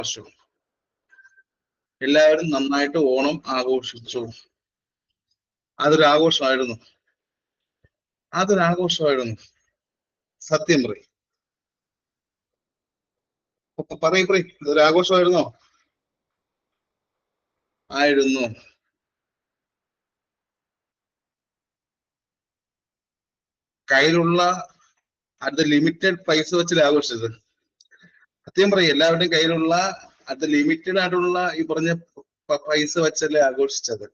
വർഷം എല്ലാവരും നന്നായിട്ട് ഓണം ആഘോഷിച്ചു. അതൊരാഘോഷമായിരുന്നു. സത്യം പറയും. പറയും അതൊരാഘോഷമായിരുന്നോ? ആയിരുന്നു. കയ്യിലുള്ള അത് ലിമിറ്റഡ് പൈസ വെച്ചിട്ട് ആഘോഷിച്ചത്. സത്യം പറയും, എല്ലാവരുടെയും കയ്യിലുള്ള അത് ലിമിറ്റഡ് ആയിട്ടുള്ള ഈ പറഞ്ഞ പൈസ വെച്ചല്ലേ ആഘോഷിച്ചത്.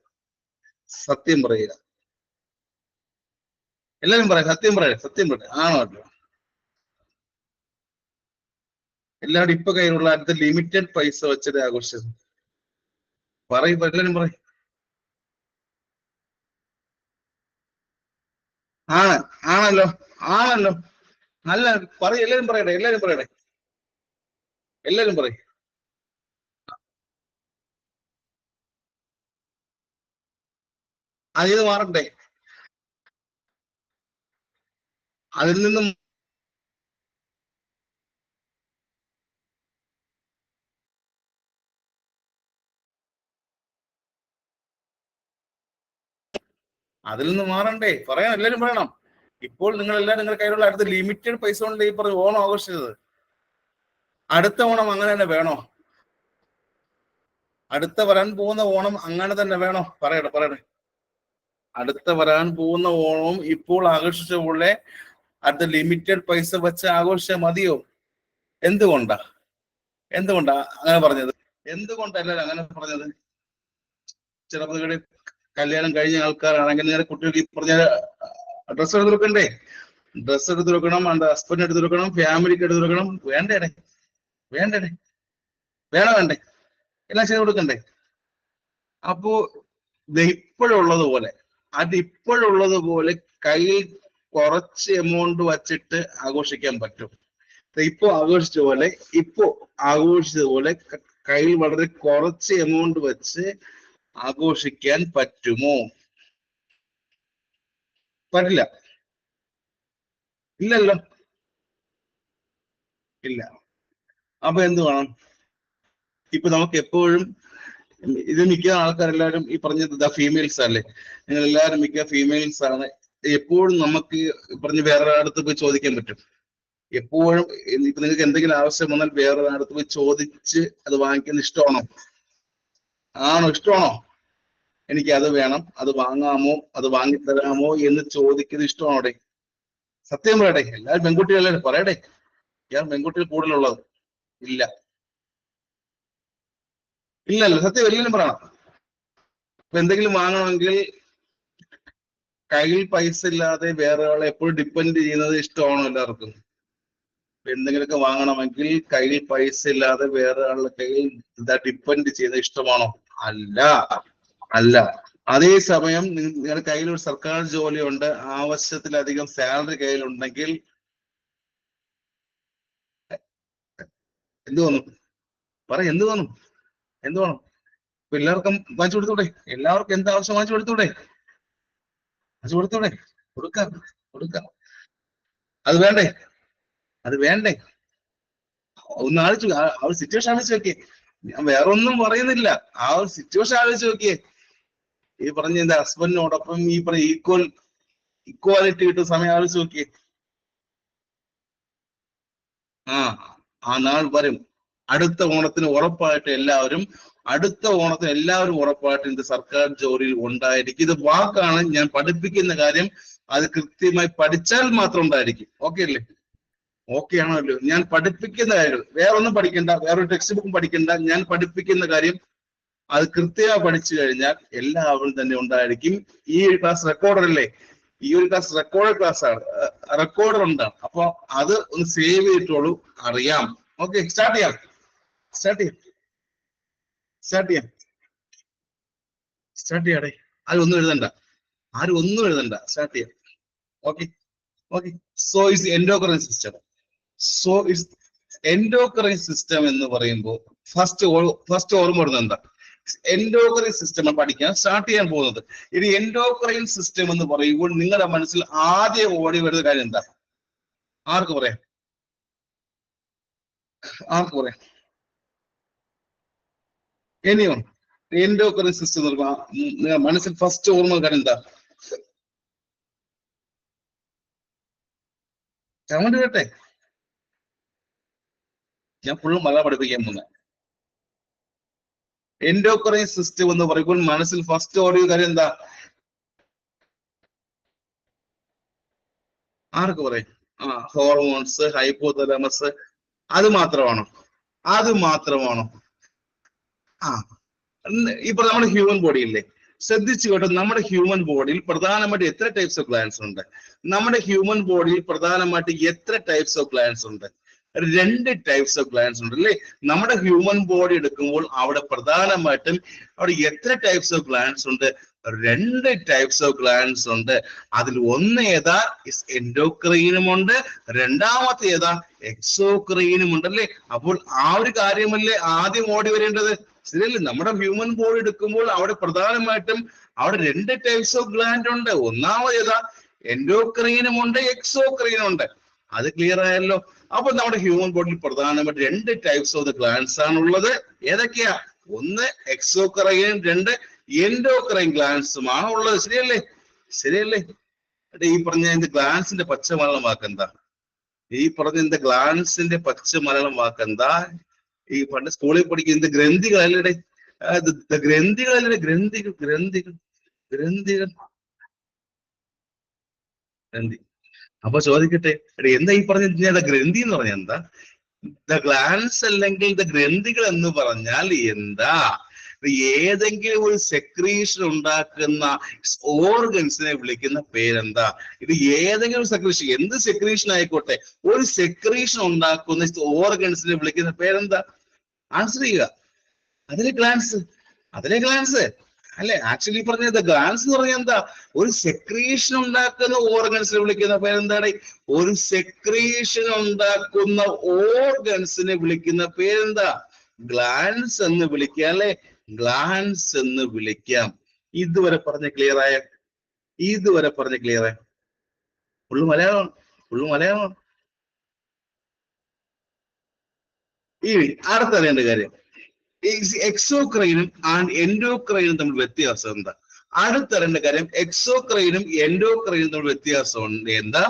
സത്യം പറയുക. എല്ലാരും പറയാം, സത്യം പറയാം. ആണോ അല്ലോ? എല്ലാവരും ഇപ്പൊ കയ്യിലുള്ള അടുത്ത ലിമിറ്റഡ് പൈസ വെച്ചത് ആഘോഷിച്ചത്. പറയും, എല്ലാരും പറയും. ആണല്ലോ. അല്ല, പറയും, എല്ലാരും പറയട്ടെ. എല്ലാരും പറയും. അതിൽ നിന്ന് മാറണ്ടേ? അതിൽ നിന്നും മാറണ്ടേ? പറയാം, എല്ലാരും പറയണം. ഇപ്പോൾ നിങ്ങളെല്ലാം നിങ്ങളുടെ കയ്യിലുള്ള അടുത്ത ലിമിറ്റഡ് പൈസ കൊണ്ട് ഈ പറഞ്ഞ ഓണം ആഘോഷിച്ചത്. അടുത്ത ഓണം അങ്ങനെ തന്നെ വേണോ? അടുത്ത വരാൻ പോകുന്ന ഓണം അങ്ങനെ തന്നെ വേണോ? പറയട്ടെ. അടുത്ത വരാൻ പോകുന്ന ഓണവും ഇപ്പോൾ ആഘോഷിച്ച പോലെ അടുത്ത ലിമിറ്റഡ് പൈസ വെച്ച് ആഘോഷിച്ചാൽ മതിയോ? എന്തുകൊണ്ടാ അങ്ങനെ പറഞ്ഞത്? എന്തുകൊണ്ടാ എല്ലാവരും അങ്ങനെ പറഞ്ഞത്? ചെറുപ്പത്തിൽ കല്യാണം കഴിഞ്ഞ ആൾക്കാരാണെങ്കിൽ നേരെ കുട്ടികൾക്ക് ഈ പറഞ്ഞ ഡ്രസ്സ് എടുത്ത് കൊടുക്കണ്ടേ? ഡ്രസ്സ് എടുത്ത് കൊടുക്കണം, അവന്റെ ഹസ്ബൻഡ് എടുത്ത് കൊടുക്കണം, ഫാമിലിക്ക് എടുത്ത് കൊടുക്കണം. വേണ്ടേ? വേണ്ടേ? എല്ലാം ചെയ്ത് കൊടുക്കണ്ടേ? അപ്പോ ഇപ്പോഴുള്ളത് പോലെ കയ്യിൽ കുറച്ച് എമൗണ്ട് വച്ചിട്ട് ആഘോഷിക്കാൻ പറ്റും. ഇപ്പോ ആഘോഷിച്ചതുപോലെ കയ്യിൽ വളരെ കുറച്ച് എമൗണ്ട് വെച്ച് ആഘോഷിക്കാൻ പറ്റുമോ? പറ്റില്ല. ഇല്ലല്ലോ. ഇല്ല. അപ്പൊ എന്ത് വേണം? ഇപ്പൊ നമുക്ക് എപ്പോഴും ഇത് മിക്ക ആൾക്കാരെല്ലാരും ഈ പറഞ്ഞത് ഫീമെയിൽസ് അല്ലേ? നിങ്ങൾ എല്ലാവരും മിക്ക ഫീമെയിൽസ് ആണ്. എപ്പോഴും നമുക്ക് പറഞ്ഞ് വേറെ അടുത്ത് പോയി ചോദിക്കാൻ പറ്റും. എപ്പോഴും ഇപ്പൊ നിങ്ങൾക്ക് എന്തെങ്കിലും ആവശ്യം വന്നാൽ വേറെ അടുത്ത് പോയി ചോദിച്ച് അത് വാങ്ങിക്കുന്ന ഇഷ്ടമാണോ? ഇഷ്ടമാണോ? എനിക്ക് അത് വേണം, അത് വാങ്ങാമോ, അത് വാങ്ങിത്തരാമോ എന്ന് ചോദിക്കുന്നത് ഇഷ്ടമാണോടെ? സത്യം പറയട്ടെ, എല്ലാവരും പെൺകുട്ടികളല്ലേ? പറയട്ടെ, ഞാൻ പെൺകുട്ടികൾ കൂടുതലുള്ളത് ഇല്ലല്ലോ. സത്യം എല്ലാവരും പറയണം. ഇപ്പൊ എന്തെങ്കിലും വാങ്ങണമെങ്കിൽ കയ്യിൽ പൈസ ഇല്ലാതെ വേറെ ആളെ എപ്പോഴും ഡിപ്പെൻഡ് ചെയ്യുന്നത് ഇഷ്ടമാണോ എല്ലാവർക്കും? എന്തെങ്കിലുമൊക്കെ വാങ്ങണമെങ്കിൽ കയ്യിൽ പൈസ ഇല്ലാതെ വേറെ ആളുടെ കയ്യിൽ ഡിപ്പെൻഡ് ചെയ്യുന്നത് ഇഷ്ടമാണോ? അല്ല. അതേസമയം നിങ്ങളുടെ കയ്യിൽ ഒരു സർക്കാർ ജോലിയുണ്ട്, ആവശ്യത്തിലധികം സാലറി കയ്യിലുണ്ടെങ്കിൽ എന്ത് തോന്നും? എന്ത് തോന്നും? ഇപ്പൊ എല്ലാവർക്കും വാങ്ങിച്ചു കൊടുത്തൂടെ? എല്ലാവർക്കും എന്താവശ്യം വാങ്ങിച്ചു കൊടുത്തൂടെ? കൊടുക്കാം. അത് വേണ്ടേ? ഒന്ന് ആലോചിച്ചു, ആ ഒരു സിറ്റുവേഷൻ ആലോചിച്ച് നോക്കിയേ. ഞാൻ വേറെ ഒന്നും പറയുന്നില്ല, ആ ഒരു സിറ്റുവേഷൻ ആലോചിച്ച് നോക്കിയേ. ഈ പറഞ്ഞ എന്റെ ഹസ്ബൻഡിനോടൊപ്പം ഈ പറഞ്ഞ ഇക്വാലിറ്റി കിട്ടുന്ന സമയം ആലോചിച്ച് നോക്കിയേ. ആ നാൾ വരും. അടുത്ത ഓണത്തിന് ഉറപ്പായിട്ട് എല്ലാവരും ഉറപ്പായിട്ട് സർക്കാർ ജോലിയിൽ ഉണ്ടായിരിക്കും. ഇത് വാക്കാണ്, ഞാൻ പഠിപ്പിക്കുന്ന കാര്യം അത് കൃത്യമായി പഠിച്ചാൽ മാത്രം ഉണ്ടായിരിക്കും. ഓക്കെ അല്ലേ? ഓക്കെ ആണല്ലോ? ഞാൻ പഠിപ്പിക്കുന്ന കാര്യം വേറെ ഒന്നും പഠിക്കണ്ട, വേറൊരു ടെക്സ്റ്റ് ബുക്കും പഠിക്കണ്ട. ഞാൻ പഠിപ്പിക്കുന്ന കാര്യം അത് കൃത്യമായി പഠിച്ചു കഴിഞ്ഞാൽ എല്ലാവരും തന്നെ ഉണ്ടായിരിക്കും. ഈ ക്ലാസ് റെക്കോർഡറല്ലേ? ഈ ഒരു ക്ലാസ് റെക്കോർഡ് ആണ്, റെക്കോർഡർ ഉണ്ടാണ്. അപ്പൊ അത് ഒന്ന് സേവ് ചെയ്തിട്ടോളൂ, അറിയാം. ഓക്കെ, സ്റ്റാർട്ട് ചെയ്യാം. ആരും ഒന്നും എഴുതണ്ട. സ്റ്റാർട്ട് ചെയ്യാം. Okay. So is endocrine system എന്ന് പറയുമ്പോൾ ഫസ്റ്റ് ഓർമ്മ വരുന്നത് എന്താ? എൻഡോക്രൈൻ സിസ്റ്റം പഠിക്കാൻ സ്റ്റാർട്ട് ചെയ്യാൻ പോകുന്നത്. ഇനി എൻഡോക്രൈൻ സിസ്റ്റം എന്ന് പറയുമ്പോൾ നിങ്ങളുടെ മനസ്സിൽ ആദ്യം ഓടി വരുന്ന കാര്യം എന്താ? ആർക്ക് പറയാം? എനിയോ എൻഡോക്രൈൻ സിസ്റ്റം മനസ്സിൽ ഫസ്റ്റ് ഓർമ്മ കാര്യം എന്താ? കമന്റ് കേട്ടെ, ഞാൻ ഫുള്ള് മല പഠിപ്പിക്കാൻ പോകുന്ന. എൻഡോക്രൈൻ സിസ്റ്റം എന്ന് പറയുമ്പോൾ മനസ്സിൽ ഫസ്റ്റ് ഓടിയ കാര്യം എന്താ? ആർക്ക് പറയും? ഹോർമോൺസ്, ഹൈപ്പോതലമസ്, അത് മാത്രമാണോ? അത് മാത്രമാണോ? ഇപ്പൊ നമ്മുടെ ഹ്യൂമൻ ബോഡി ഇല്ലേ, ശ്രദ്ധിച്ചു കേട്ടോ, നമ്മുടെ ഹ്യൂമൻ ബോഡിയിൽ പ്രധാനമായിട്ട് എത്ര ടൈപ്സ് ഓഫ് ഗ്ലാൻസ് ഉണ്ട്? നമ്മുടെ ഹ്യൂമൻ ബോഡിയിൽ പ്രധാനമായിട്ട് എത്ര ടൈപ്സ് ഓഫ് ഗ്ലാൻസ് ഉണ്ട്? 2 ടൈപ്സ് ഓഫ് ഗ്ലാൻസ് ഉണ്ട് അല്ലേ? നമ്മുടെ ഹ്യൂമൻ ബോഡി എടുക്കുമ്പോൾ അവിടെ പ്രധാനമായിട്ടും അവിടെ എത്ര ടൈപ്സ് ഓഫ് ഗ്ലാൻസ് ഉണ്ട്? 2 ടൈപ്സ് ഓഫ് ഗ്ലാൻസ് ഉണ്ട്. അതിൽ ഒന്ന് ഏതാ? എൻഡോക്രൈനും ഉണ്ട്, രണ്ടാമത്തെ ഏതാ? എക്സോക്രൈനും ഉണ്ടല്ലേ. അപ്പോൾ ആ ഒരു കാര്യമല്ലേ ആദ്യം ഓടി വരേണ്ടത്, ശരിയല്ലേ? നമ്മുടെ ഹ്യൂമൻ ബോഡി എടുക്കുമ്പോൾ അവിടെ പ്രധാനമായിട്ടും അവിടെ 2 ടൈപ്സ് ഓഫ് ഗ്ലാൻഡ് ഉണ്ട്. ഒന്നാമത് ഏതാ? എൻഡോക്രൈനും ഉണ്ട്, എക്സോക്രൈനും ഉണ്ട്. അത് ക്ലിയർ ആയല്ലോ. അപ്പൊ നമ്മുടെ ഹ്യൂമൻ ബോഡിയിൽ പ്രധാനമായിട്ട് 2 ടൈപ്സ് ഓഫ് ദ ഗ്ലാൻഡ്സ് ആണുള്ളത്. ഏതൊക്കെയാ? ഒന്ന് എക്സോക്രൈനും, 2 എൻഡോക്രൈൻ ഗ്ലാൻഡ്സുമാണ് ഉള്ളത്. ശരിയല്ലേ? ശരിയല്ലേ? ഈ പറഞ്ഞ ഗ്ലാൻസിന്റെ പച്ച മലയാളം വാക്കെന്താ? ഈ പറഞ്ഞ ഗ്ലാൻസിന്റെ പച്ച മലയാളം വാക്കെന്താ? ഈ പണ്ട് സ്കൂളിൽ പഠിക്കുന്ന ഗ്രന്ഥികളല്ലേ? ഗ്രന്ഥികളല്ലേ? ഗ്രന്ഥികൾ ഗ്രന്ഥികൾ ഗ്രന്ഥികൾ ഗ്രന്ഥി. അപ്പൊ ചോദിക്കട്ടെ, എന്താ ഈ പറഞ്ഞ ഗ്രന്ഥി എന്ന് പറഞ്ഞാൽ എന്താ? ദ ഗ്ലാൻസ് അല്ലെങ്കിൽ ദ ഗ്രന്ഥികൾ എന്ന് പറഞ്ഞാൽ എന്താ? ഏതെങ്കിലും ഒരു സെക്രീഷൻ ഉണ്ടാക്കുന്ന ഓർഗൻസിനെ വിളിക്കുന്ന പേരെന്താ? ഇത് ഏതെങ്കിലും സെക്രീഷൻ, എന്ത് സെക്രീഷൻ ആയിക്കോട്ടെ, ഒരു സെക്രീഷൻ ഉണ്ടാക്കുന്ന ഓർഗൻസിനെ വിളിക്കുന്ന പേരെന്താ? ആൻസർ ചെയ്യുക. അതിലെ ഗ്ലാൻസ്, അതിലെ ഗ്ലാൻസ് അല്ലെ? ആക്ച്വലി പറഞ്ഞത് ഗ്ലാൻസ് എന്ന് പറഞ്ഞാൽ എന്താ? ഒരു സെക്രീഷൻ ഉണ്ടാക്കുന്ന ഓർഗൻസിനെ വിളിക്കുന്ന പേരെന്താണ്? ഒരു സെക്രീഷൻ ഉണ്ടാക്കുന്ന ഓർഗൻസിനെ വിളിക്കുന്ന പേരെന്താ? ഗ്ലാൻസ് എന്ന് വിളിക്കാം അല്ലെ? ഗ്ലാൻസ് എന്ന് വിളിക്കാം. ഇതുവരെ പറഞ്ഞ ക്ലിയർ ആയ? ഇതുവരെ പറഞ്ഞ ക്ലിയർ ആയ? Full Malayalam, full Malayalam. ഇനി അടുത്തറിയേണ്ട കാര്യം, എക്സോക്രൈനും ആൻഡ് എൻഡോക്രൈനും തമ്മിൽ വ്യത്യാസം എന്താ? അടുത്തറിയേണ്ട കാര്യം, എക്സോക്രൈനും എൻഡോക്രൈനും തമ്മിൽ വ്യത്യാസം ഉണ്ട്. എന്താ?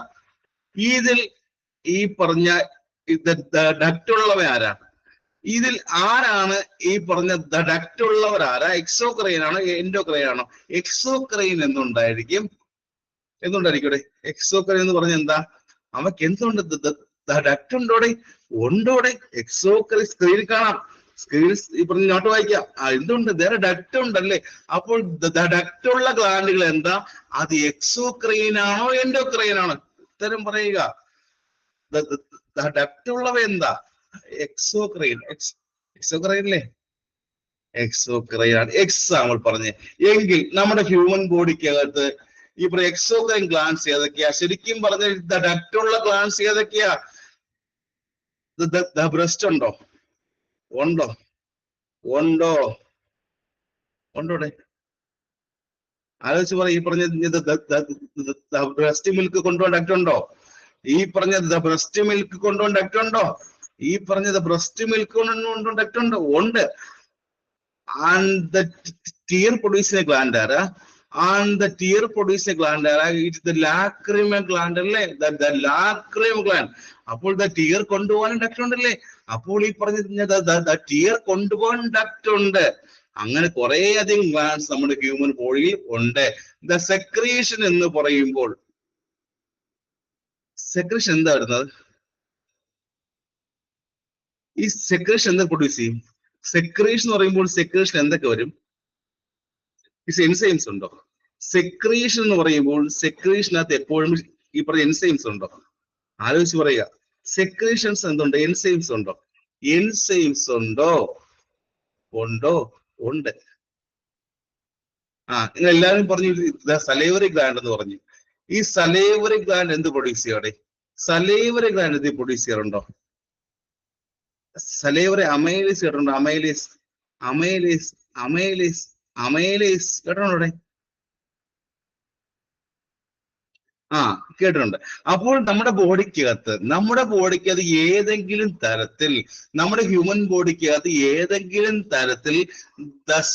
ഇതിൽ ഈ പറഞ്ഞ ഡക്റ്റുള്ളവ ആരാ? ഇതിൽ ആരാണ് ഈ പറഞ്ഞ ഡക്റ്റുള്ളവർ ആരാ? എക്സോക്രൈൻ ആണോ എൻഡോക്രൈൻ ആണോ? എക്സോക്രൈൻ എന്തുണ്ടായിരിക്കും? എന്തുണ്ടായിരിക്കും? എക്സോക്രൈൻ എന്ന് പറഞ്ഞ എന്താ? അവക്ക് എന്തുണ്ട്? ഡക്റ്റ് ഉണ്ടോടെ? ഉണ്ടോടെ? എക്സോക്രൈൻ സ്ക്രീനിൽ കാണാം, സ്ക്രീനിൽ ഈ പറഞ്ഞ നോട്ട് വായിക്കാം. എന്തുണ്ട്? വേറെ ഡക്റ്റ് ഉണ്ടല്ലേ. അപ്പോൾ ഡക്റ്റ് ഉള്ള ഗ്ലാൻഡുകൾ എന്താ? അത് എക്സോക്രൈൻ ആണോ എൻഡോക്രൈൻ ആണോ? ഉത്തരം പറയുക. ഡക്റ്റ് ഉള്ളവ എന്താ? എക്സോക്രൈൻ. എക്സോക്രൈൻ അല്ലേ? എക്സോക്രൈൻ ആണ് എക്സാമ്പിൾ പറഞ്ഞ്. എങ്കിൽ നമ്മുടെ ഹ്യൂമൻ ബോഡിക്കകത്ത് ഈ പറയുന്ന എക്സോക്രൈൻ ഗ്ലാൻസ് ഏതൊക്കെയാ? ശരിക്കും പറഞ്ഞ ഡക്റ്റുള്ള ഗ്ലാൻസ് ഏതൊക്കെയാ? ബ്രസ്റ്റ് ഉണ്ടോ? ഉണ്ടോ? ഉണ്ടോ? ഉണ്ടോടെ? ആലോചിച്ച് പറ. ഈ പറഞ്ഞ ബ്രസ്റ്റ് മിൽക്ക് കൊണ്ടുപോകാൻ ഡക്റ്റ് ഉണ്ടോ? ഈ പറഞ്ഞത് ബ്രസ്റ്റ് മിൽക്ക് കൊണ്ടുപോകാൻ ഡക്റ്റ് ഉണ്ടോ? ഈ പറഞ്ഞത് ബ്രസ്റ്റ് മിൽക്ക് കൊണ്ടുപോകാൻ ഡക്റ്റ് ഉണ്ടോ? ഉണ്ട്. And the tear producing gland ആരാ? And the tear producing gland ആരാ? ഇറ്റ് ദ ലാക്രിമൽ ഗ്ലാൻഡ് അല്ലേ? The lacrimal gland. അപ്പോൾ ദ ടിയർ കൊണ്ടുപോകാൻ ഡക്റ്റ് ഉണ്ടല്ലേ? അപ്പോൾ ഈ പറഞ്ഞ ടിയർ കൊണ്ടുപോകാൻ ഡക്റ്റ് ഉണ്ട്. അങ്ങനെ കുറെ അധികം ഗ്ലാൻഡ്സ് നമ്മുടെ ഹ്യൂമൻ ബോഡിയിൽ ഉണ്ട്. ദ സെക്രീഷൻ എന്ന് പറയുമ്പോൾ സെക്രീഷൻ എന്താ വരുന്നത്? ഈ സെക്രീഷൻ എന്താ പ്രൊഡ്യൂസ് ചെയ്യും? സെക്രീഷൻ എന്ന് പറയുമ്പോൾ സെക്രീഷൻ എന്തൊക്കെ വരും? എൻസൈംസ് ഉണ്ടോ? സെക്രീഷൻ എന്ന് പറയുമ്പോൾ സെക്രീഷനകത്ത് എപ്പോഴും ഈ പറഞ്ഞ എൻസൈംസ് ഉണ്ടോ? ആലോചിച്ച് പറയുക. സെക്രീഷൻസ് എന്തുണ്ട്? എൻസൈംസ് ഉണ്ടോ? എൻസൈംസ് ഉണ്ടോ? ഉണ്ടോ? ഉണ്ട്. നിങ്ങൾ എല്ലാവരും പറഞ്ഞു സലൈവറി ഗ്ലാൻഡ് എന്ന് പറഞ്ഞു. ഈ സലൈവറി ഗ്ലാൻഡ് എന്ത് പ്രൊഡ്യൂസ് ചെയ്യാടെ? സലൈവറി ഗ്ലാൻഡ് എന്ത് പ്രൊഡ്യൂസ് ചെയ്യാറുണ്ടോ? സലൈവറി അമൈലേസ് കേട്ടോ? അമൈലേസ്, അമൈലേസ്, അമൈലേസ്, അമൈലേസ് കേട്ടോ? ആ കേട്ടിട്ടുണ്ട്. അപ്പോൾ നമ്മുടെ ബോഡിക്കകത്ത് ഏതെങ്കിലും തരത്തിൽ, നമ്മുടെ ഹ്യൂമൻ ബോഡിക്കകത്ത് ഏതെങ്കിലും തരത്തിൽ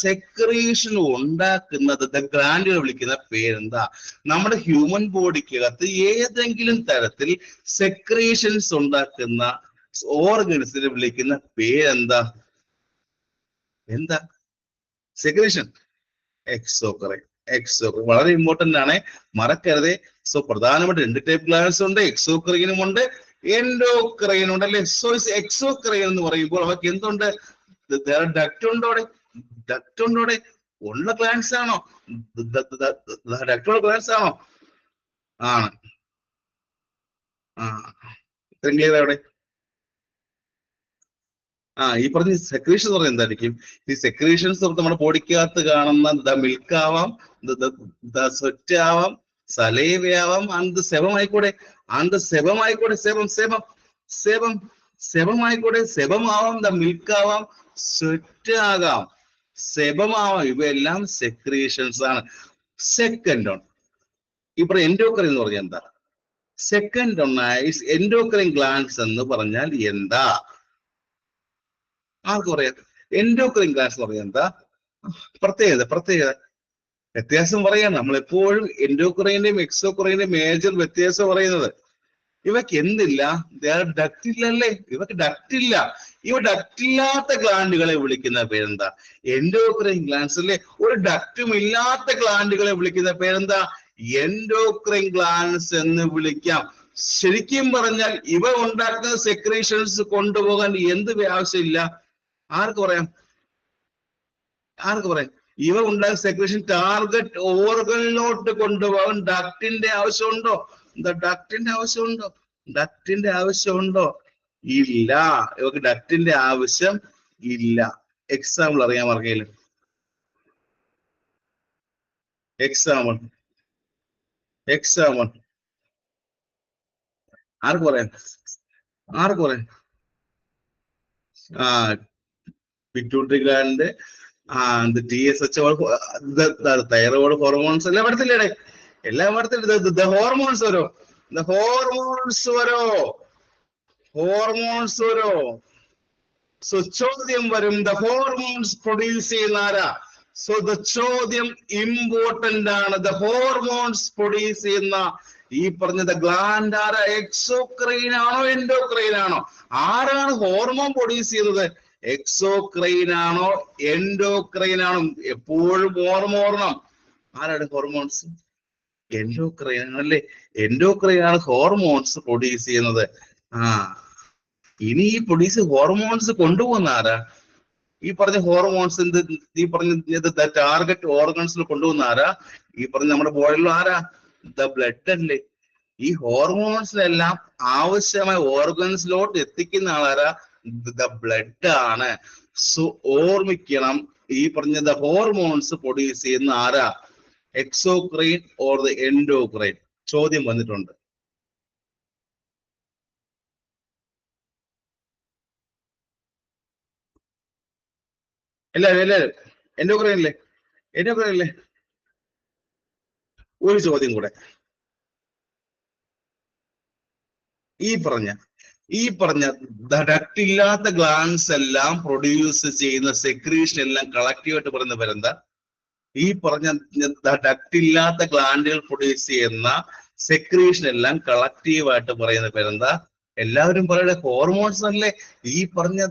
സെക്രീഷൻ ഉണ്ടാക്കുന്നത് ഗ്ലാൻഡുകൾ വിളിക്കുന്ന പേരെന്താ? നമ്മുടെ ഹ്യൂമൻ ബോഡിക്കകത്ത് ഏതെങ്കിലും തരത്തിൽ സെക്രീഷൻസ് ഉണ്ടാക്കുന്ന ഓർഗൻസിനെ വിളിക്കുന്ന പേരെന്താ? എന്താ സെക്രീഷൻ? എക്സോക്രൈൻ. വളരെ ഇമ്പോർട്ടന്റ് ആണ്, മറക്കരുത്. സോ പ്രധാനമായിട്ട് 2 ടൈപ്പ് ഗ്ലാൻഡ്സ് ഉണ്ട്, എക്സോക്രൈനും ഉണ്ട്, എൻഡോക്രൈനും ഉണ്ട് അല്ലെ. സോ എക്സോക്രൈൻ എന്ന് പറയുമ്പോൾ അവർക്ക് എന്തുണ്ട്? ഡക്ട് ഉണ്ടോ അവിടെ? ഡക്ട് ഉണ്ടോ അവിടെ? ഉള്ള ഗ്ലാൻഡ്സ് ആണോ? ഡക്ടുള്ള ഗ്ലാൻഡ്സ് ആണോ? ആണ്. ഇത്രയും ക്ലിയർ അവിടെ. ഈ പറഞ്ഞ സെക്രീഷൻ എന്ന് പറയുന്നത് എന്തായിരിക്കും? ഈ സെക്രീഷൻസ് നമ്മുടെ ബോഡിക്കകത്ത് കാണുന്ന മിൽക്ക് ആവാം, സ്വെറ്റ് ആവാം, സലൈവയാവാം, ആൻഡ് സെബം ആയിക്കോട്ടെ, സെബം ആയിക്കോട്ടെ, സെബം ആവാം, മിൽക്ക് ആവാം, സ്വെറ്റ് ആകാം, സെബം ആവാം. ഇവയെല്ലാം സെക്രീഷൻസ് ആണ്. സെക്കൻഡ് ഓൺ ഈ പറഞ്ഞ എൻഡോക്രൈൻ എന്ന് പറഞ്ഞാൽ എന്താ? സെക്കൻഡ് ഓൺ എൻഡോക്രൈൻ ഗ്ലാൻഡ്സ് എന്ന് പറഞ്ഞാൽ എന്താ? ആർക്ക് പറയാം? എൻഡോക്രൈൻ ഗ്ലാൻഡ്സ് എന്ന് പറഞ്ഞാൽ എന്താ? പ്രത്യേകത വ്യത്യാസം പറയാം. നമ്മൾ എപ്പോഴും എൻഡോക്രൈന്റെയും എക്സോക്രൈന്റെയും മേജർ വ്യത്യാസം പറയുന്നത്. ഇവക്ക് എന്തില്ല? ഡക്ട് ഇല്ലല്ലേ? ഇവക്ക് ഡക്ട് ഇല്ല. ഇവ ഡക്റ്റില്ലാത്ത ഗ്ലാൻഡുകളെ വിളിക്കുന്ന പേരെന്താ? എൻഡോക്രൈൻ ഗ്ലാൻഡ്സ് അല്ലേ. ഒരു ഡക്റ്റും ഇല്ലാത്ത ഗ്ലാൻഡുകളെ വിളിക്കുന്ന പേരെന്താ? എൻഡോക്രൈൻ ഗ്ലാൻഡ്സ് എന്ന് വിളിക്കാം. ശരിക്കും പറഞ്ഞാൽ ഇവ ഉണ്ടാക്കുന്ന സെക്രീഷൻസ് കൊണ്ടുപോകാൻ എന്ത് ആവശ്യമില്ല? ആർക്ക് പറയാം? ഇവ ഉണ്ടാക്കുന്ന സെക്രീഷൻ ടാർഗറ്റ് ഓർഗനിലോട്ട് കൊണ്ടുപോകാൻ ഡക്റ്റിന്റെ ആവശ്യമുണ്ടോ? ഡക്റ്റിന്റെ ആവശ്യമുണ്ടോ? ഇല്ല. ഇവക്ക് ഡക്റ്റിന്റെ ആവശ്യം ഇല്ല. എക്സാമ്പിൾ അറിയാൻ പറഞ്ഞാലും എക്സാമ്പിൾ ആർക്ക് പറയാം? Pituitary gland, TSH, thyroid hormones എല്ലാം പഠിത്തില്ലേ? എല്ലാം പഠിത്തില്ല. ഹോർമോൺസ് വരോ? സോ ചോദ്യം വരും, ദ ഹോർമോൺസ് പ്രൊഡ്യൂസ് ചെയ്യുന്ന ആരാ? സോ ദ ചോദ്യം ഇമ്പോർട്ടന്റ് ആണ്. ദ ഹോർമോൺസ് പ്രൊഡ്യൂസ് ചെയ്യുന്ന ഈ പറഞ്ഞത് ഗ്ലാൻഡ് ആരാ? എക്സോക്രൈൻ ആണോ എൻഡോക്രൈൻ ആണോ? ആരാണ് ഹോർമോൺ പ്രൊഡ്യൂസ് ചെയ്യുന്നത്? എക്സോക്രൈൻ ആണോ എൻഡോക്രൈൻ ആണോ? എപ്പോഴും ഓർമ്മോർണം. ആരാണ് ഹോർമോൺസ്? എൻഡോക്രൈൻ ആണല്ലേ. എൻഡോക്രൈൻ ആണ് ഹോർമോൺസ് പ്രൊഡ്യൂസ് ചെയ്യുന്നത്. ഇനി ഈ പ്രൊഡ്യൂസ് ഹോർമോൺസ് കൊണ്ടുപോകുന്ന ആരാ? ഈ പറഞ്ഞ ഹോർമോൺസ് ഈ പറഞ്ഞ ടാർഗറ്റ് ഓർഗൻസിൽ കൊണ്ടുപോകുന്ന ആരാ? ഈ പറഞ്ഞ നമ്മുടെ ബോഡിയിൽ ആരാ? ബ്ലഡ് അല്ലേ. ഈ ഹോർമോൺസിലെല്ലാം ആവശ്യമായ ഓർഗൻസിലോട്ട് എത്തിക്കുന്ന ആളാരാ? ബ്ലഡ് ആണ്. സോ ഓർമ്മിക്കണം, ഈ പറഞ്ഞ ഹോർമോൺസ് പ്രൊഡ്യൂസ് ചെയ്യുന്ന ആരാ? Exocrine or the endocrine? ചോദ്യം വന്നിട്ടുണ്ട്. എല്ലാവരും എൻഡോക്രൈൻ അല്ലേ? ഒരു ചോദ്യം കൂടെ. ഈ പറഞ്ഞ ഡക്ട് ഇല്ലാത്ത ഗ്ലാൻഡ്സ് എല്ലാം പ്രൊഡ്യൂസ് ചെയ്യുന്ന സെക്രീഷൻ എല്ലാം കളക്റ്റീവായിട്ട് പറയുന്ന പേരെന്താ? ഈ പറഞ്ഞ ഡക്ട് ഇല്ലാത്ത ഗ്ലാൻഡുകൾ പ്രൊഡ്യൂസ് ചെയ്യുന്ന സെക്രീഷൻ എല്ലാം കളക്റ്റീവായിട്ട് പറയുന്ന പേരെന്താ? എല്ലാവരും പറയുന്നത് ഹോർമോൺസ് അല്ലേ. ഈ പറഞ്ഞ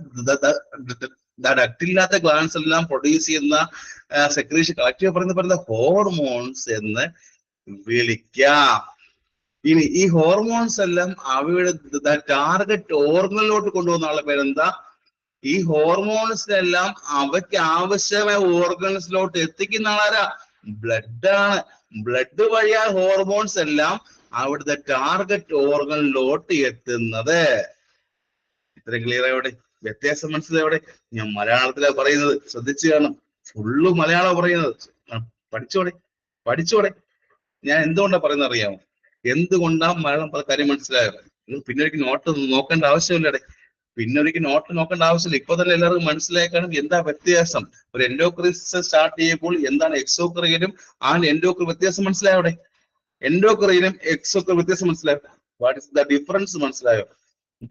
ഡക്ട് ഇല്ലാത്ത ഗ്ലാൻഡ്സ് എല്ലാം പ്രൊഡ്യൂസ് ചെയ്യുന്ന സെക്രീഷൻ കളക്റ്റീവ് പറയുന്ന ഹോർമോൺസ് എന്ന് വിളിക്കാം. ഇനി ഈ ഹോർമോൺസ് എല്ലാം അവയുടെ ടാർഗറ്റ് ഓർഗനിലോട്ട് കൊണ്ടുപോകുന്ന ആളുടെ പേരെന്താ? ഈ ഹോർമോൺസിനെല്ലാം അവയ്ക്ക് ആവശ്യമായ ഓർഗൻസിലോട്ട് എത്തിക്കുന്ന ആളാരാ? ബ്ലഡ് ആണ്. ബ്ലഡ് വഴിയാ ഹോർമോൺസ് എല്ലാം അവിടുത്തെ ടാർഗറ്റ് ഓർഗനിലോട്ട് എത്തുന്നത്. ഇത്രയും ക്ലിയർ ആയോടെ? വ്യത്യാസം മനസ്സിലായോടെ? ഞാൻ മലയാളത്തിലാണ് പറയുന്നത്, ശ്രദ്ധിച്ചു കാണണം. ഫുള്ള് മലയാളം പറയുന്നത്. പഠിച്ചോടെ. ഞാൻ എന്തുകൊണ്ടാ പറയുന്നത് അറിയാമോ? എന്തുകൊണ്ടാ മലയാളം കാര്യം മനസ്സിലായോ? പിന്നൊരിക്കൽ നോട്ട് നോക്കേണ്ട ആവശ്യമില്ലടെ. ഇപ്പൊ തന്നെ എല്ലാവർക്കും മനസ്സിലാക്കണം എന്താ വ്യത്യാസം. ഒരു എൻഡോക്രൈൻ സ്റ്റാർട്ട് ചെയ്യുമ്പോൾ എന്താണ് എക്സോക്രൈനും എൻഡോക്രൈൻ വ്യത്യാസം മനസ്സിലായോടെ? എൻഡോക്രൈനും എക്സോക്രൈനും വ്യത്യാസം മനസ്സിലായോ? വാട്ട് ഇസ് ദ ഡിഫറൻസ് മനസ്സിലായോ?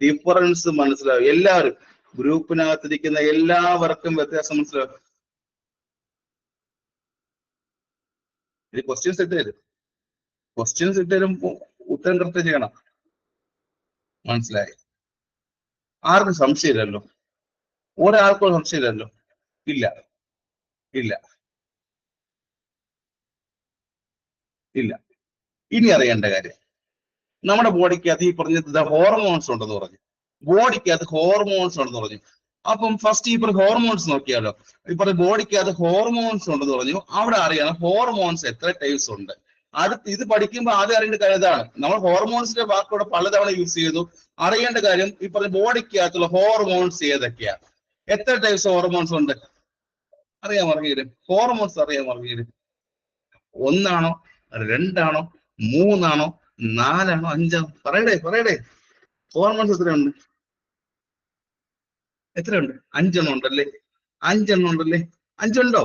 ഡിഫറൻസ് മനസ്സിലായോ? എല്ലാവരും ഗ്രൂപ്പിനകത്തിരിക്കുന്ന എല്ലാവർക്കും വ്യത്യാസം മനസ്സിലായോ? ഇത് ക്വസ്റ്റ്യൻസ് ഇട്ട് തരും, ക്വസ്റ്റ്യൻസ് ഇട്ട് തരും, ഉത്തരം കൃത്യം ചെയ്യണം. മനസ്സിലായി? ആർക്കും സംശയമില്ലല്ലോ? ഒരാൾക്കും സംശയമില്ലല്ലോ? ഇല്ല ഇല്ല ഇല്ല. ഇനി അറിയേണ്ട കാര്യം, നമ്മുടെ ബോഡിക്കകത്ത് ഈ പറഞ്ഞത് ഹോർമോൺസ് ഉണ്ടെന്ന് പറഞ്ഞു, ബോഡിക്കകത്ത് ഹോർമോൺസ് ഉണ്ടെന്ന് പറഞ്ഞു. അപ്പം ഫസ്റ്റ് ഈ പറഞ്ഞ ഹോർമോൺസ് നോക്കിയാലോ. ഈ പറഞ്ഞ ബോഡിക്കകത്ത് ഹോർമോൺസ് ഉണ്ടെന്ന് പറഞ്ഞു. അവിടെ അറിയണം ഹോർമോൺസ് എത്ര ടൈപ്സ് ഉണ്ട്. അടുത്ത് ഇത് പഠിക്കുമ്പോൾ ആദ്യം അറിയേണ്ട കാര്യം ഇതാണ്. നമ്മൾ ഹോർമോൺസിന്റെ വാക്കുകൂടെ പലതവണ യൂസ് ചെയ്തു. അറിയേണ്ട കാര്യം ഈ പറഞ്ഞ ബോഡിക്കകത്തുള്ള ഹോർമോൺസ് ഏതൊക്കെയാണ്, എത്ര ടൈപ്സ് ഹോർമോൺസ് ഉണ്ട് അറിയാൻ മറങ്ങിയിരും. ഹോർമോൺസ് അറിയാൻ മറങ്ങിയിരും. ഒന്നാണോ, രണ്ടാണോ, മൂന്നാണോ, നാലാണോ, അഞ്ചാണോ? പറയടേ. ഹോർമോൺസ് എത്രയുണ്ട്? എത്രയുണ്ട്? 5 ഉണ്ടല്ലേ? 5 ഉണ്ടല്ലേ? 5 ഉണ്ടോ?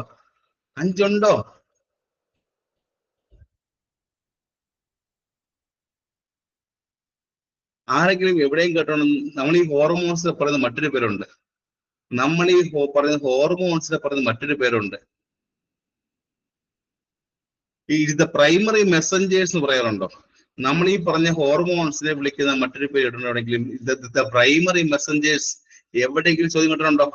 ആരെങ്കിലും എവിടെയും കേട്ടോണം നമ്മൾ ഈ ഹോർമോൺസ് പറയുന്ന മറ്റൊരു പേരുണ്ട്. നമ്മൾ ഈ പറയുന്ന ഹോർമോൺസിനെ പറയുന്ന മറ്റൊരു പേരുണ്ട്. ഈ ദ പ്രൈമറി മെസ്സഞ്ചേഴ്സ് എന്ന് പറയാറുണ്ടോ? നമ്മൾ ഈ പറഞ്ഞ ഹോർമോൺസിനെ വിളിക്കുന്ന മറ്റൊരു പേര് ഇടണമെങ്കിലും ദ പ്രൈമറി മെസ്സഞ്ചേഴ്സ് എവിടെയെങ്കിലും ചോദ്യം കേട്ടിട്ടുണ്ടോ?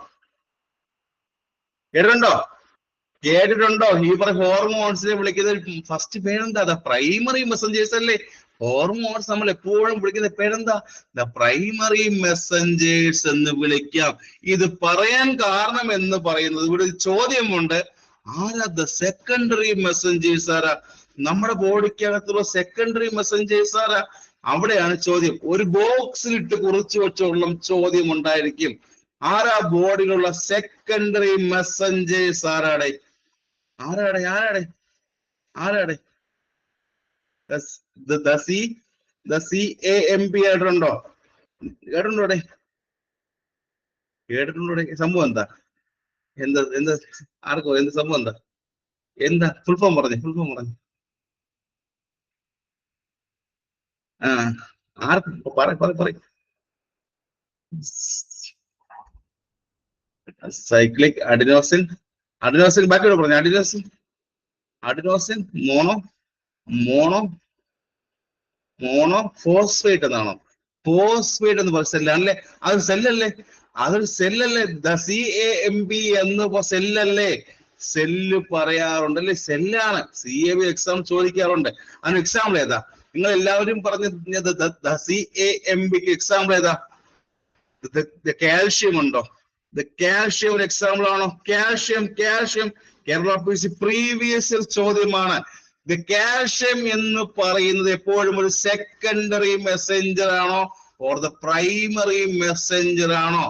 കേട്ടിട്ടുണ്ടോ? ഈ പറഞ്ഞ ഹോർമോൺസിനെ വിളിക്കുന്ന ഫസ്റ്റ് പേരെന്താ? ദ പ്രൈമറി മെസ്സഞ്ചേഴ്സ് അല്ലേ? ഹോർമോൺസ് നമ്മൾ എപ്പോഴും വിളിക്കുന്ന പേരെന്താ? ദ പ്രൈമറി മെസ്സഞ്ചേഴ്സ് എന്ന് വിളിക്കാം. ഇത് പറയാൻ കാരണം എന്ന് പറയുന്നത് ഇവിടെ ചോദ്യമുണ്ട്. ആരാ ദ സെക്കൻഡറി മെസ്സഞ്ചേഴ്സ്? ആരാ നമ്മുടെ ബോഡിക്കകത്തുള്ള സെക്കൻഡറി മെസ്സഞ്ചേഴ്സ്? ആരാ? അവിടെയാണ് ചോദ്യം. ഒരു ബോക്സിലിട്ട് കുറിച്ച് വെച്ചുള്ള ചോദ്യം ഉണ്ടായിരിക്കും. ആരാ ബോഡിയിലുള്ള സെക്കൻഡറി മെസ്സഞ്ചേഴ്സ്? ആരാടെ? CAMP കേട്ടിട്ടുണ്ടോ? കേട്ടിട്ടുണ്ടോടെ? സംഭവം എന്താ? ആർക്കോ എന്ത് സംഭവം എന്താ? ഫുൾ ഫോം പറഞ്ഞു. ആർക്ക് പറ. സൈക്ലിക് അഡിനോസിൻ ബാക്കിയോട് പറഞ്ഞു. അഡിനോസിൻ മോണോ ഫോസ്ഫേറ്റ് എന്നാണോ? ഫോസ്ഫേറ്റ് എന്ന് പറഞ്ഞ സെല്ലാണല്ലേ? അതൊരു സെല്ലല്ലേ? CAMP എന്ന് സെല്ലല്ലേ? സെല്ല് പറയാറുണ്ടല്ലേ? സെല്ലാണ്. CAB എക്സാം ചോദിക്കാറുണ്ട്. അതിന് എക്സാമ്പിൾ ഏതാ? നിങ്ങൾ എല്ലാവരും പറഞ്ഞത് CAMPക്ക് എക്സാമ്പിൾ ഏതാ? കാൽഷ്യം ഉണ്ടോ? കാൽഷ്യം ഒരു എക്സാമ്പിൾ ആണോ? കാൽഷ്യം കേരള PC പ്രീവിയസ് ചോദ്യമാണ്. കാൽഷ്യം എന്ന് പറയുന്നത് എപ്പോഴും ഒരു സെക്കൻഡറി മെസ്സഞ്ചർ ആണോ ഓർ ദ പ്രൈമറി മെസ്സഞ്ചർ ആണോ?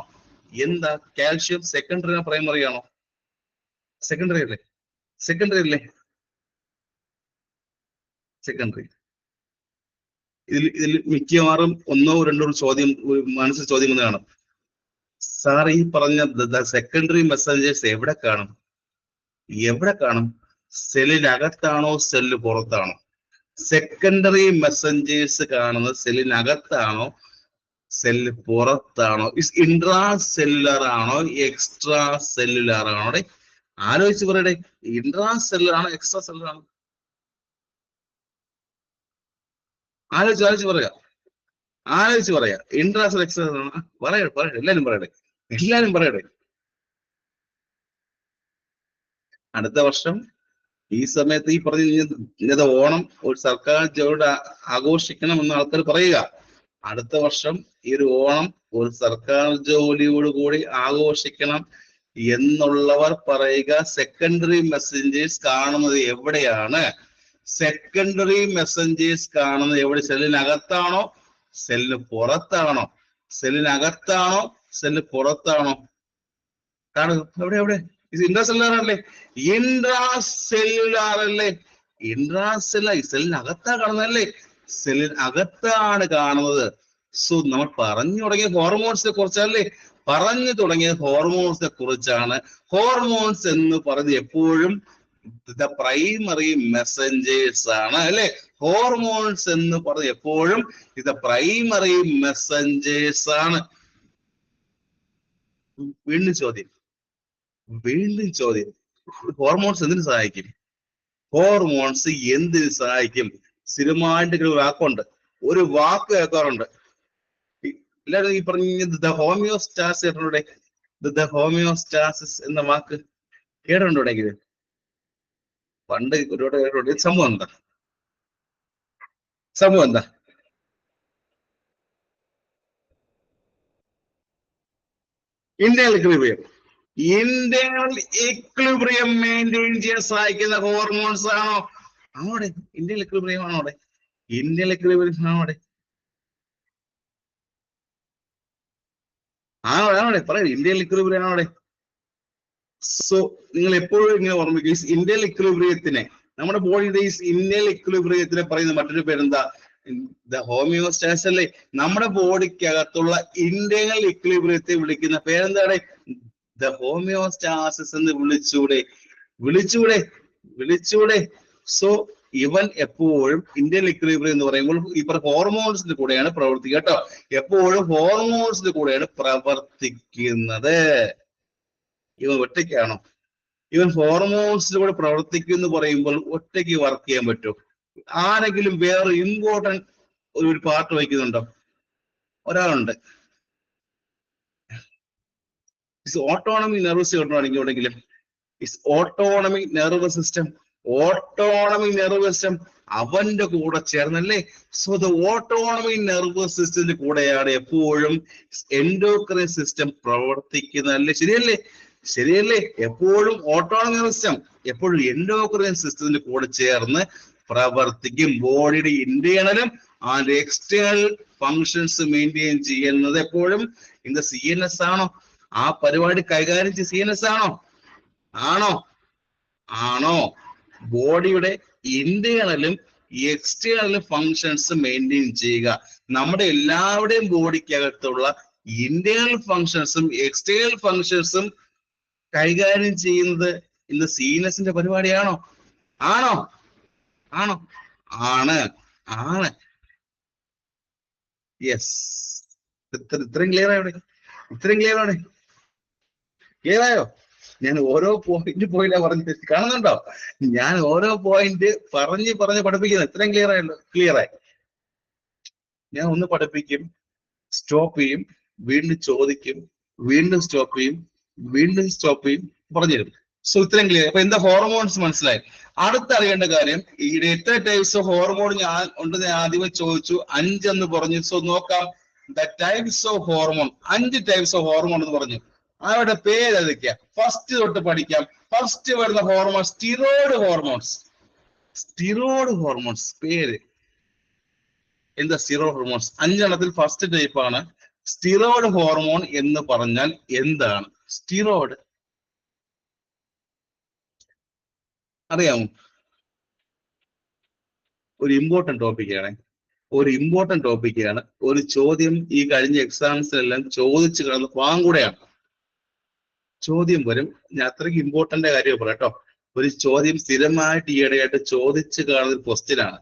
എന്താ കാൽഷ്യം? സെക്കൻഡറി ആണോ പ്രൈമറി ആണോ? സെക്കൻഡറി അല്ലേ? സെക്കൻഡറി. ഇതിൽ മിക്കവാറും ഒന്നോ രണ്ടോ ചോദ്യം മനസ്സിൽ ചോദ്യം കാണും. സാർ ഈ പറഞ്ഞ സെക്കൻഡറി മെസ്സഞ്ചേഴ്സ് എവിടെ കാണും? സെല്ലിനകത്താണോ സെല്ല് പുറത്താണോ? സെക്കൻഡറി മെസ്സഞ്ചേഴ്സ് കാണുന്നത് സെല്ലിനകത്താണോ സെല്ല് പുറത്താണോ? ഇൻട്രാ സെല്ലുലാർ ആണോ എക്സ്ട്രാ സെല്ലുലാർ ആണോ? ആലോചിച്ച് പറയട്ടെ. ഇൻട്രാ സെല്ലുലാർ ആണോ എക്സ്ട്രാ സെല്ലുലാർ ആണോ? ആലോചിച്ച് പറയാ. ഇൻട്രാ സെൽ എക്സ്ട്രാ ആണോ? പറയട്ടെ. എല്ലാരും പറയട്ടെ. അടുത്ത വർഷം ഈ സമയത്ത് ഈ പറഞ്ഞ ഓണം ഒരു സർക്കാർ ജോലി ആഘോഷിക്കണം എന്ന് ആൾക്കാർ പറയുക. അടുത്ത വർഷം ഈ ഒരു ഓണം ഒരു സർക്കാർ ജോലിയോടുകൂടി ആഘോഷിക്കണം എന്നുള്ളവർ പറയുക. സെക്കൻഡറി മെസ്സഞ്ചേഴ്സ് കാണുന്നത് എവിടെയാണ്? സെക്കൻഡറി മെസ്സഞ്ചേഴ്സ് കാണുന്നത് എവിടെ? സെല്ലിനകത്താണോ സെല്ലിന് പുറത്താണോ? സെല്ലിനകത്താണോ സെല്ല് പുറത്താണോ? കാണുക. എവിടെ? ഇത് ഇൻട്രാസെല്ലുലാർ അല്ലേ? സെല്ലിനകത്താ കാണുന്നതല്ലേ? സെല്ലിനകത്താണ് കാണുന്നത്. സോ നമ്മൾ പറഞ്ഞു തുടങ്ങിയ ഹോർമോൺസിനെ കുറിച്ചല്ലേ? ഹോർമോൺസ് എന്ന് പറയുന്നത് എപ്പോഴും ദ പ്രൈമറി മെസ്സഞ്ചേഴ്സ് ആണ് അല്ലെ. ഹോർമോൺസ് എന്ന് പറഞ്ഞ് എപ്പോഴും ഇത് പ്രൈമറി മെസ്സഞ്ചേഴ്സ് ആണ്. വീണ്ടും ചോദ്യം, ഹോർമോൺസ് എന്തിനു സഹായിക്കും? ഹോർമോൺസ് എന്തിനു സഹായിക്കും? സ്ഥിരമായിട്ട് വാക്കുണ്ട്, ഒരു വാക്ക് കേൾക്കാറുണ്ട് എല്ലാവരും. ഈ പറഞ്ഞ ദ ഹോമിയോസ്റ്റാസിസ് കേട്ടിട്ടുണ്ടേ? ദ ഹോമിയോസ്റ്റാസിസ് എന്ന വാക്ക് കേട്ടിട്ടുണ്ടെങ്കിൽ പണ്ട് ഒരുപാട് കേട്ടിട്ടുണ്ട്. സംഭവം എന്താ? ഇന്റേണൽ ഇക്വിലിബ്രിയം മെയിൻറ്റെയിൻ ചെയ്യാൻ സഹായിക്കുന്ന ഹോർമോൺസ് ആണോ? ആണോടെ? ഇന്റേണൽ ഇക്വിലിബ്രിയം ആണോടെ? ഇന്റേണൽ ഇക്വിലിബ്രിയം ആണോടെ? ആണോടെ? പറയൂ, ഇന്റേണൽ ഇക്വിലിബ്രിയം ആണോടെ? സോ നിങ്ങൾ എപ്പോഴും ഇങ്ങനെ ഓർമ്മിക്കുക, ഇന്റേണൽ ഇക്വിലിബ്രിയത്തിനെ, നമ്മുടെ ബോഡിയുടെ ഈ ഇന്റേണൽ ഇക്വിലിബ്രിയത്തിനെ പറയുന്ന മറ്റൊരു പേരെന്താ? ദ ഹോമിയോസ്റ്റാസിസ് അല്ലേ. നമ്മുടെ ബോഡിക്കകത്തുള്ള ഇന്റേണൽ ഇക്വിലിബ്രിയത്തെ വിളിക്കുന്ന പേരെന്താണ്? ദ ഹോമിയോസ്റ്റാസിസ് എന്ന് വിളിച്ചൂടെ. സോ ഇവൻ എപ്പോഴും ഇന്റേണൽ ഇക്വിലിബ്രിയം എന്ന് പറയുമ്പോൾ ഇപ്പൊ ഹോർമോൺസിന്റെ കൂടെയാണ് പ്രവർത്തിക്കുക കേട്ടോ. എപ്പോഴും ഹോർമോൺസിന്റെ കൂടെയാണ് പ്രവർത്തിക്കുന്നത്. ഇവൻ ഒറ്റയ്ക്കാണോ? ഇവൻ ഹോർമോൺസിന്റെ കൂടെ പ്രവർത്തിക്കും എന്ന് പറയുമ്പോൾ ഒറ്റയ്ക്ക് വർക്ക് ചെയ്യാൻ പറ്റുമോ? ആരെങ്കിലും വേറെ ഇമ്പോർട്ടന്റ് ഒരു പാർട്ട് വഹിക്കുന്നുണ്ടോ? ഒരാളുണ്ട്. ഓട്ടോണമിക് നെർവസ് സിസ്റ്റം ആണെങ്കിൽ എവിടെയെങ്കിലും ഓട്ടോണമിക് നെർവസ് സിസ്റ്റം അവന്റെ കൂടെ ചേർന്നല്ലേ. സോ ദ ഓട്ടോണമിക് നെർവസ് സിസ്റ്റത്തിന്റെ കൂടെയാണ് എപ്പോഴും എൻഡോക്രൈൻ സിസ്റ്റം പ്രവർത്തിക്കുന്നതല്ലേ. ശരിയല്ലേ? എപ്പോഴും ഓട്ടോണമിക് നെർവസ് സിസ്റ്റം എപ്പോഴും എൻഡോക്രൈൻ സിസ്റ്റത്തിന്റെ കൂടെ ചേർന്ന് പ്രവർത്തിക്കും. ബോഡിയുടെ ഇന്റേണലും ആൻഡ് എക്സ്റ്റേണൽ ഫങ്ഷൻസ് മെയിൻറ്റെയിൻ ചെയ്യുന്നത് എപ്പോഴും ഇൻ ദ CNS ആണോ? ആ പരിപാടി കൈകാര്യം ചെയ്ത് CNS ആണോ? ബോഡിയുടെ ഇന്റേണലും എക്സ്റ്റേണലും ഫങ്ഷൻസ് മെയിൻറ്റെയിൻ ചെയ്യുക. നമ്മുടെ എല്ലാവരുടെയും ബോഡിക്കകത്തുള്ള ഇന്റേണൽ ഫങ്ഷൻസും എക്സ്റ്റേണൽ ഫങ്ഷൻസും കൈകാര്യം ചെയ്യുന്നത് ഇന്ന് CNSന്റെ പരിപാടിയാണോ? ആണോ? ആണ്. യെസ്. ഇത്രയും ക്ലിയർ ആയോ? ഞാൻ ഓരോ പോയിന്റാ പറഞ്ഞ് കാണുന്നുണ്ടോ? ഞാൻ ഓരോ പോയിന്റ് പറഞ്ഞ് പഠിപ്പിക്കുന്നത്. ഇത്രയും ക്ലിയർ ആയി. ഞാൻ ഒന്ന് പഠിപ്പിക്കും, സ്റ്റോപ്പ് ചെയ്യും, വീണ്ടും ചോദിക്കും, വീണ്ടും സ്റ്റോപ്പ് ചെയ്യും, പറഞ്ഞുതരും. സോ ഇത്രയും ക്ലിയർ. അപ്പൊ എന്താ ഹോർമോൺസ് മനസ്സിലായി. അടുത്തറിയേണ്ട കാര്യം, ഈ എത്ര ടൈപ്സ് ഓഫ് ഹോർമോൺ ഞാൻ ഉണ്ടെന്ന് ആദ്യമേ ചോദിച്ചു. 5 എന്ന് പറഞ്ഞു. സോ നോക്കാം. The types of hormone, 5 types of hormone എന്ന് പറഞ്ഞു. അവരുടെ പേര് ഏതൊക്കെയാ? ഫസ്റ്റ് തൊട്ട് പഠിക്കാം. ഫസ്റ്റ് വരുന്ന ഹോർമോൺ സ്റ്റിറോയിഡ് ഹോർമോൺസ്. പേര് എന്താ? സ്റ്റിറോയിഡ് ഹോർമോൺസ് 5 ഫസ്റ്റ് ടൈപ്പ് ആണ്. സ്റ്റിറോയിഡ് ഹോർമോൺ എന്ന് പറഞ്ഞാൽ എന്താണ്? സ്റ്റിറോയിഡ് അറിയാമോ? ഒരു ഇമ്പോർട്ടന്റ് ടോപ്പിക്കാണ്. ഒരു ചോദ്യം ഈ കഴിഞ്ഞ എക്സാംസിനെല്ലാം ചോദിച്ചു കിടന്ന കൂടെയാണ്. ചോദ്യം വരും. ഞാൻ അത്രയ്ക്ക് ഇമ്പോർട്ടന്റ് കാര്യം പറയാം കേട്ടോ. ഒരു ചോദ്യം സ്ഥിരമായിട്ട് ഈയിടെയായിട്ട് ചോദിച്ചു കാണുന്ന ഒരു ക്വസ്റ്റ്യൻ ആണ്.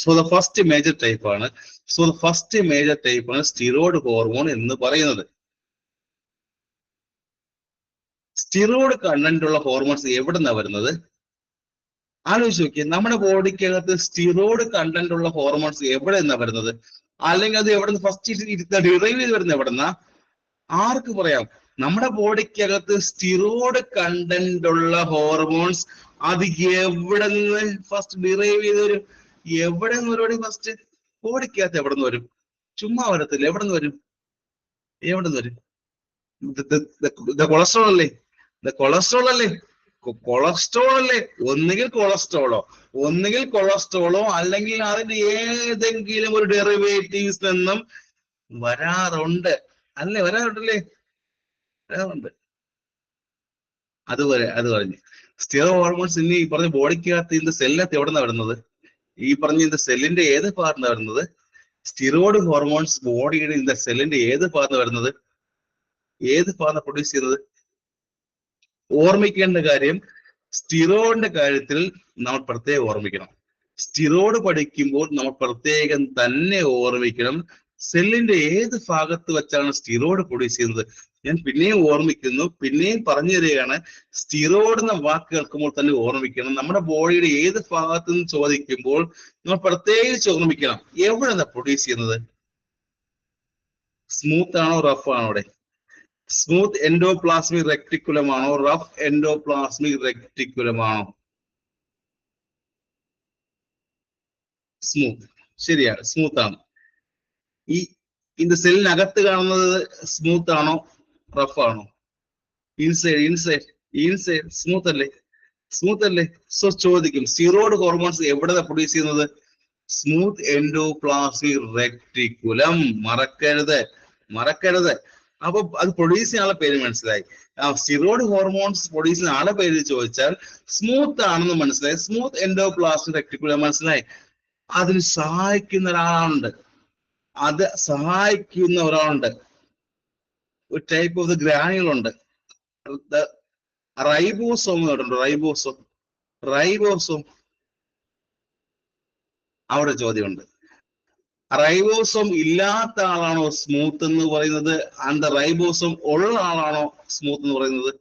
സോ ദ ഫസ്റ്റ് മേജർ ടൈപ്പാണ് സ്റ്റിറോയിഡ് ഹോർമോൺ എന്ന് പറയുന്നത്. സ്റ്റിറോയിഡ് കണ്ടന്റ് ഉള്ള ഹോർമോൺസ് എവിടെ നിന്നാണ് വരുന്നത്? ആലോചിച്ച് നോക്കിയേ. നമ്മുടെ ബോഡിക്കകത്ത് സ്റ്റിറോയിഡ് കണ്ടന്റ് ഉള്ള ഹോർമോൺസ് എവിടെ നിന്നാണ് വരുന്നത്? അല്ലെങ്കിൽ അത് എവിടെ നിന്ന് ഫസ്റ്റ് ഡിറൈവ് ചെയ്ത് വരുന്നത് എവിടെന്നാ? ആർക്ക് പറയാം? നമ്മുടെ ബോഡിക്കകത്ത് സ്റ്റിറോയിഡ് കണ്ടന്റ് ഉള്ള ഹോർമോൺസ് അത് എവിടെ നിന്ന് ഫസ്റ്റ് ഡിറൈവ് ചെയ്ത് വരും? എവിടെ നിന്ന് പരിപാടി? ഫസ്റ്റ് ബോഡിക്കകത്ത് എവിടെ നിന്ന് വരും? ചുമ്മാ വരത്തില്ല. എവിടെ നിന്ന് വരും? കൊളസ്ട്രോൾ അല്ലേ? ഒന്നുകിൽ കൊളസ്ട്രോളോ അല്ലെങ്കിൽ അതിന്റെ ഏതെങ്കിലും ഒരു ഡെറിവേറ്റീവ്സ് നിന്നും വരാറുണ്ട്. വരാറുണ്ടല്ലേ? അത് പറഞ്ഞു. സ്റ്റിറോയിഡ് ഹോർമോൺസ് ഇനി ഈ പറഞ്ഞ ബോഡിക്കകത്ത് ഇതിന്റെ സെല്ലിനകത്ത് എവിടെ നിന്നാണ് വരുന്നത്? ഈ പറഞ്ഞ ഇതിന്റെ സെല്ലിന്റെ ഏത് ഭാഗത്താണ് വരുന്നത്? സ്റ്റിറോയിഡ് ഹോർമോൺസ് ബോഡിയുടെ ഇതിന്റെ സെല്ലിന്റെ ഏത് ഭാഗത്താണ് വരുന്നത്? ഏത് ഭാഗത്താണ് പ്രൊഡ്യൂസ് ചെയ്യുന്നത്? ഓർമ്മിക്കേണ്ട കാര്യം, സ്റ്റിറോയിഡിന്റെ കാര്യത്തിൽ നമ്മൾ പ്രത്യേകം ഓർമ്മിക്കണം. സ്റ്റിറോയിഡ് പഠിക്കുമ്പോൾ നമ്മൾ പ്രത്യേകം തന്നെ ഓർമ്മിക്കണം സെല്ലിന്റെ ഏത് ഭാഗത്ത് വെച്ചാണ് സ്റ്റിറോയിഡ് പ്രൊഡ്യൂസ് ചെയ്യുന്നത്. ഞാൻ പിന്നെയും ഓർമ്മിക്കുന്നു, പിന്നെയും പറഞ്ഞു തരികയാണ്, സ്റ്റിറോയിഡ് എന്ന വാക്ക് കേൾക്കുമ്പോൾ തന്നെ ഓർമ്മിക്കണം. നമ്മുടെ ബോഡിയുടെ ഏത് ഭാഗത്ത് നിന്ന് ചോദിക്കുമ്പോൾ നമ്മൾ പ്രത്യേകിച്ച് ഓർമ്മിക്കണം എവിടെയാണ് പ്രൊഡ്യൂസ് ചെയ്യുന്നത്. സ്മൂത്ത് ആണോ റഫ് ആണോ? അവിടെ സ്മൂത്ത് എൻഡോപ്ലാസ്മിക് റെക്ടിക്കുലം ആണോ, റഫ് എൻഡോപ്ലാസ്മിക് റെക്ടിക്കുലം ആണോ? സ്മൂത്ത്, ശരിയാണ്, സ്മൂത്ത് ആണ്. ഈ ഇത് സെല്ലിനകത്ത് കാണുന്നത് സ്മൂത്ത് ആണോ റഫ് ആണോ? ഇൻസൈഡ് ഇൻസൈഡ് ഇൻസൈഡ് സ്മൂത്ത് അല്ലേ? സ്മൂത്ത് അല്ലേ? സോ ചോദിക്കും സ്റ്റിറോയിഡ് ഹോർമോൺസ് എവിടെ പ്രൊഡ്യൂസ് ചെയ്യുന്നത്? Smooth endoplasmic reticulum. മറക്കരുത്, മറക്കരുത്. അപ്പൊ അത് പ്രൊഡ്യൂസ് ചെയ്യാനുള്ള പേര് മനസ്സിലായി. സ്റ്റിറോയിഡ് ഹോർമോൺസ് പ്രൊഡ്യൂസ് ചെയ്യുന്ന ആളെ പേര് ചോദിച്ചാൽ സ്മൂത്ത് ആണെന്ന് മനസ്സിലായി, സ്മൂത്ത് എൻഡോപ്ലാസ്മിക് റെക്ടിക്കുലം മനസ്സിലായി. അതിന് സഹായിക്കുന്ന ഒരാളുണ്ട്, അത് സഹായിക്കുന്ന ഒരാളുണ്ട്, ഒരു ടൈപ്പ് ഓഫ് ദ ഗ്രാനുകളുണ്ട്, റൈബോസോം കേട്ടിട്ടുണ്ടോ? Ribosome, ribosome. അവിടെ ചോദ്യമുണ്ട്, റൈബോസോം ഇല്ലാത്ത ആളാണോ സ്മൂത്ത് എന്ന് പറയുന്നത്, ആൻഡ് റൈബോസോം ഉള്ള ആളാണോ സ്മൂത്ത് എന്ന് പറയുന്നത്?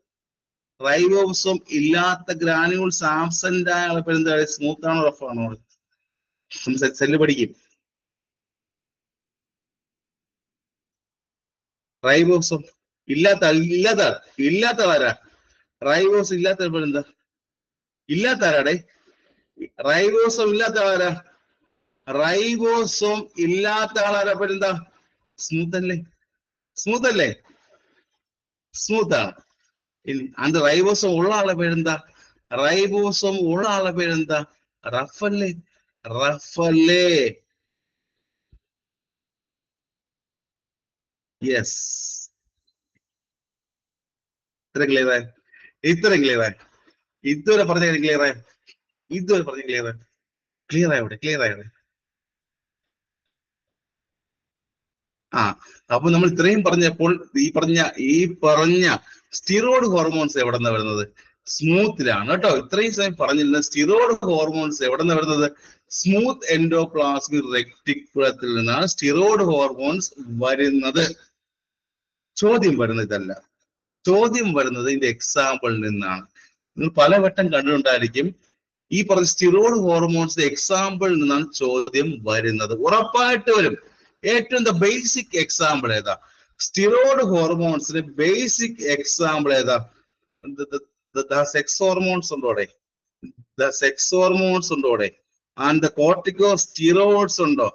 റൈബോസോം ഇല്ലാത്ത ഗ്രാനുൾസ് ആബ്സെന്റ് ആയ ആളെ എന്താ, സ്മൂത്ത് ആണോ റഫ് ആണോ? സെല്ല് പഠിക്കും. റൈബോസം ഇല്ലാത്ത ഇല്ലാത്ത ഇല്ലാത്ത ആരാ? റൈബോസം ഇല്ലാത്ത എന്താ? ഇല്ലാത്ത ആരാടെ? റൈബോസം ഇല്ലാത്ത ആരാ? റൈബോസം ഇല്ലാത്ത ആളാരാ? എന്താ? സ്മൂത്ത് അല്ലേ? സ്മൂത്ത് അല്ലേ? സ്മൂത്ത് ആണ്. അത് റൈബോസം ഉള്ള ആളെ പേരെന്താ? റൈബോസം ഉള്ള ആളെ പേരെന്താ? റഫ് അല്ലേ? റഫ് അല്ലേ? യെസ്. ഇത്ര ക്ലിയർ ആയി? ഇത്ര ക്ലിയർ ആയി? ഇതുവരെ പറഞ്ഞ ക്ലിയർ ആയി? ഇതുവരെ പറഞ്ഞ ക്ലിയർ ആയി? ക്ലിയർ ആയോടെ? ക്ലിയർ ആയോടെ? ആ, അപ്പൊ നമ്മൾ ഇത്രയും പറഞ്ഞപ്പോൾ ഈ പറഞ്ഞ സ്റ്റിറോയിഡ് ഹോർമോൺസ് എവിടെ നിന്നാണ് വരുന്നത്? സ്മൂത്തിലാണ് കേട്ടോ. ഇത്രയും സമയം പറഞ്ഞിരുന്നത് സ്റ്റിറോയിഡ് ഹോർമോൺസ് എവിടെ നിന്നാണ് വരുന്നത്? സ്മൂത്ത് എൻഡോപ്ലാസ്മിക് റെക്ടിക്കുലത്തിൽ നിന്നാണ് സ്റ്റിറോയിഡ് ഹോർമോൺസ് വരുന്നത്. ചോദ്യം വരുന്നത് ഇതല്ല, ചോദ്യം വരുന്നത് ഇതിന്റെ എക്സാമ്പിളിൽ നിന്നാണ്. നിങ്ങൾ പലവട്ടം കണ്ടിട്ടുണ്ടായിരിക്കും, ഈ പറഞ്ഞ സ്റ്റിറോയിഡ് ഹോർമോൺസ് എക്സാമ്പിളിൽ നിന്നാണ് ചോദ്യം വരുന്നത്. ഉറപ്പായിട്ട് വരും. ഏറ്റവും ബേസിക് എക്സാമ്പിൾ ഏതാ? സ്റ്റിറോയിഡ് ഹോർമോൺസിന് ബേസിക് എക്സാമ്പിൾ ഏതാ? സെക്സ് ഹോർമോൺസ് ഉണ്ടോടെ? സെക്സ് ഹോർമോൺസ് ഉണ്ടോടെ? ആൻഡ് ദ കോർട്ടിക്കോ സ്റ്റിറോയിഡ്സ് ഉണ്ടോ?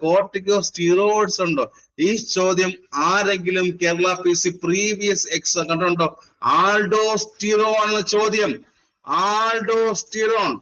കോർട്ടിക്കോ സ്റ്റിറോയിഡ്സ് ഉണ്ടോ? ഈ ചോദ്യം ആരെങ്കിലും കേരള PC പ്രീവിയസ് എക്സാം കണ്ടുണ്ടോ? ആൾഡോസ്റ്റിറോൺ എന്ന ചോദ്യം, ആൾഡോസ്റ്റിറോൺ.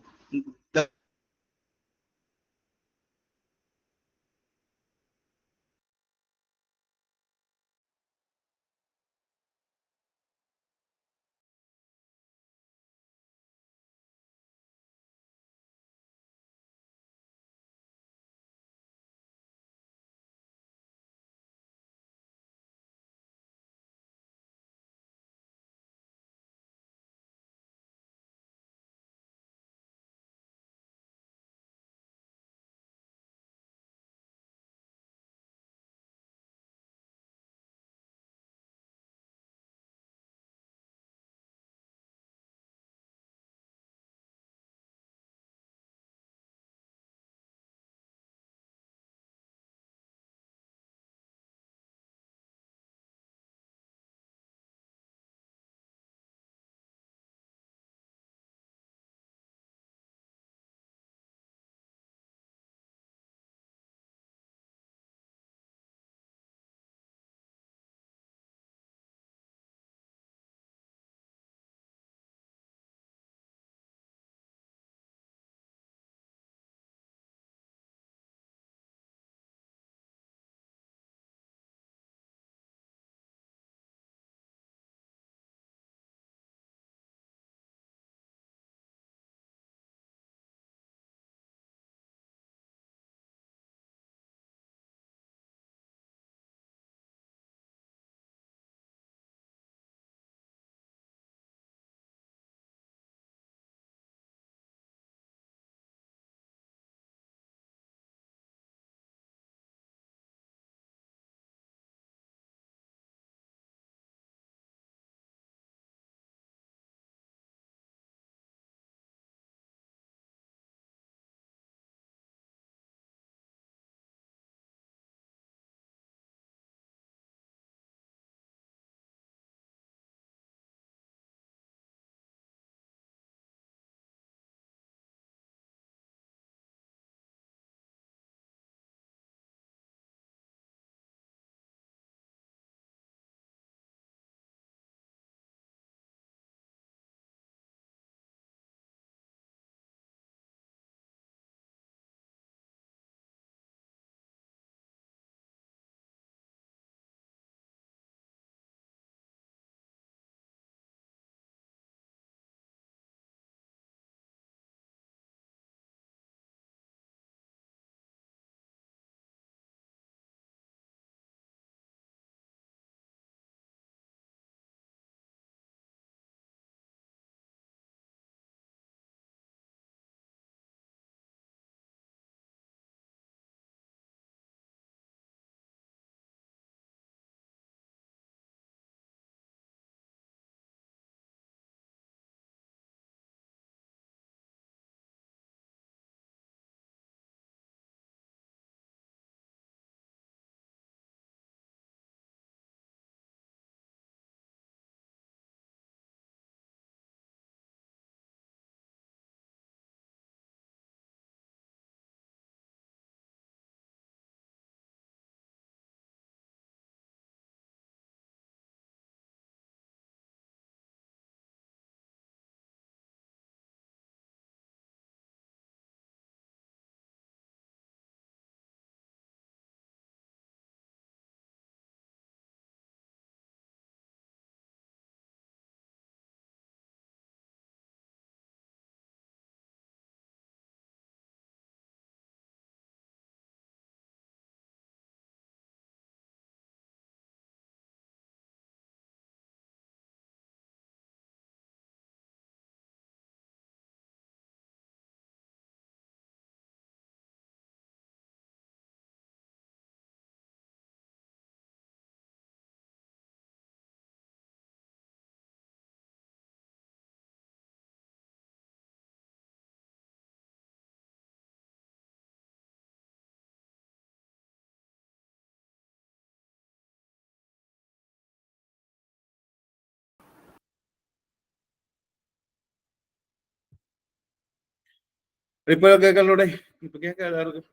ഇപ്പൊ കേൾക്കാലൂടെ? ഇപ്പൊ കേൾക്കാം എല്ലാവർക്കും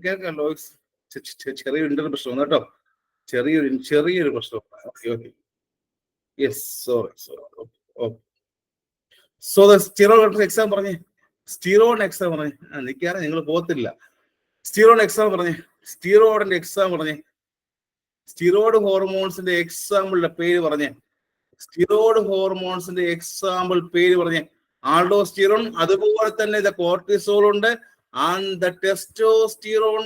കേൾക്കാമല്ലോ? ചെറിയൊരു ഇന്റർനെറ്റ് പ്രശ്നം കേട്ടോ, ചെറിയൊരു പ്രശ്നം. യെസ്, സോ സ്റ്റിറോയിഡ് എക്സാം പറഞ്ഞേ, സ്റ്റിറോയിഡ് എക്സാം പറഞ്ഞേ. നിൽക്കാറ് നിങ്ങൾ പോകത്തില്ല. സ്റ്റിറോയിഡ് എക്സാം പറഞ്ഞേ, സ്റ്റിറോയിഡിന്റെ എക്സാം പറഞ്ഞേ, സ്റ്റിറോയിഡ് ഹോർമോൺസിന്റെ എക്സാമ്പിളിന്റെ പേര് പറഞ്ഞേ, സ്റ്റിറോയിഡ് ഹോർമോൺസിന്റെ എക്സാമ്പിൾ പേര് പറഞ്ഞേ. ആൾഡോസ്റ്റിറോൺ, അതുപോലെ തന്നെ ഇത് കോർട്ടിസോൾ ഉണ്ട്, ആൻഡ് ടെസ്റ്റോസ്റ്റിറോൺ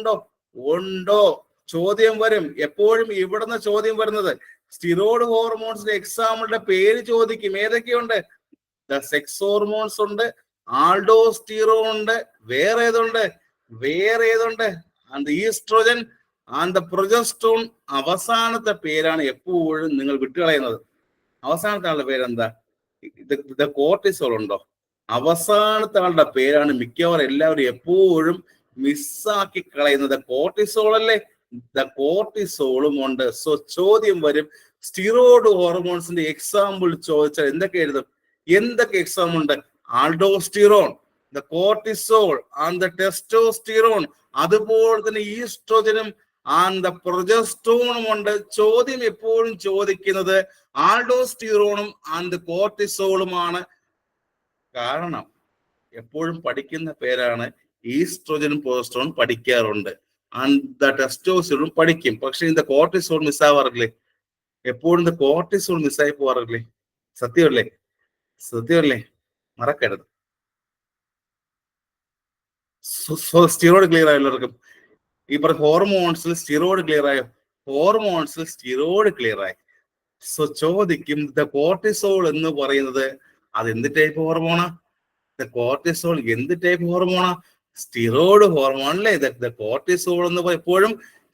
ഉണ്ടോ? ചോദ്യം വരും എപ്പോഴും. ഇവിടുന്ന് ചോദ്യം വരുന്നത് സ്റ്റിറോയിഡ് ഹോർമോൺസിന്റെ എക്സാമ്പിളിന്റെ പേര് ചോദിക്കും. ഏതൊക്കെയുണ്ട്? സെക്സ് ഹോർമോൺസ് ഉണ്ട്, ആൾഡോസ്റ്റിറോൺ ഉണ്ട്, വേറെ ഏതുണ്ട്? And oestrogen and progesterone. അവസാനത്തെ പേരാണ് എപ്പോഴും നിങ്ങൾ വിട്ടുകളയുന്നത്. അവസാനത്തെ ആളുടെ പേരെന്താ? ഇത് കോർട്ടിസോൾ ഉണ്ടോ? അവസാനത്തെ ആളുടെ പേരാണ് മിക്കവാറും എല്ലാവരും എപ്പോഴും മിസ്സാക്കി കളയുന്നത്. കോർട്ടിസോൾ അല്ലേ? കോർട്ടിസോളും ഉണ്ട്. സോ ചോദ്യം വരും, സ്റ്റിറോയിഡ് ഹോർമോൺസിന്റെ എക്സാമ്പിൾ ചോദിച്ചാൽ എന്തൊക്കെ എക്സാം ഉണ്ട്? ആൾഡോസ്റ്റിറോൺ, കോർട്ടിസോൾ ആൻഡ് ടെസ്റ്റോസ്റ്റിറോൺ, അതുപോലെ തന്നെ ഈസ്ട്രോജനും ആൻഡ് പ്രൊജസ്ട്രോണും ഉണ്ട്. ചോദ്യം എപ്പോഴും ചോദിക്കുന്നത് ആൾഡോസ്റ്റിറോണും ആൻഡ് കോർട്ടിസോളുമാണ്. കാരണം എപ്പോഴും പഠിക്കുന്ന പേരാണ്. ഈസ്ട്രോജനും പ്രൊജസ്ട്രോണും പഠിക്കാറുണ്ട്, ആൻഡ് ടെസ്റ്റോസ്റ്റിറോണും പഠിക്കും. പക്ഷെ இந்த കോർട്ടിസോൾ മിസ്സാവാറില്ലേ? എപ്പോഴും இந்த കോർട്ടിസോൾ മിസ്സായി പോവാറില്ലേ? സത്യമല്ലേ? മറക്കരുത്. സ്റ്റിറോയിഡ് ക്ലിയർ ആയോ എല്ലാവർക്കും? ഈ പറഞ്ഞ ഹോർമോൺസിൽ സ്റ്റിറോയിഡ് ക്ലിയർ ആയോ? ഹോർമോൺസിൽ സ്റ്റിറോയിഡ് ക്ലിയർ ആയി. സോ ചോദിക്കും, കോർട്ടിസോൾ എന്ന് പറയുന്നത് അത് എന്ത് ടൈപ്പ് ഹോർമോണാ? കോർട്ടിസോൾ എന്ത് ടൈപ്പ് ഹോർമോണാ? സ്റ്റിറോയിഡ് ഹോർമോൺ അല്ലേ? കോർട്ടിസോൾ എന്ന് എപ്പോഴും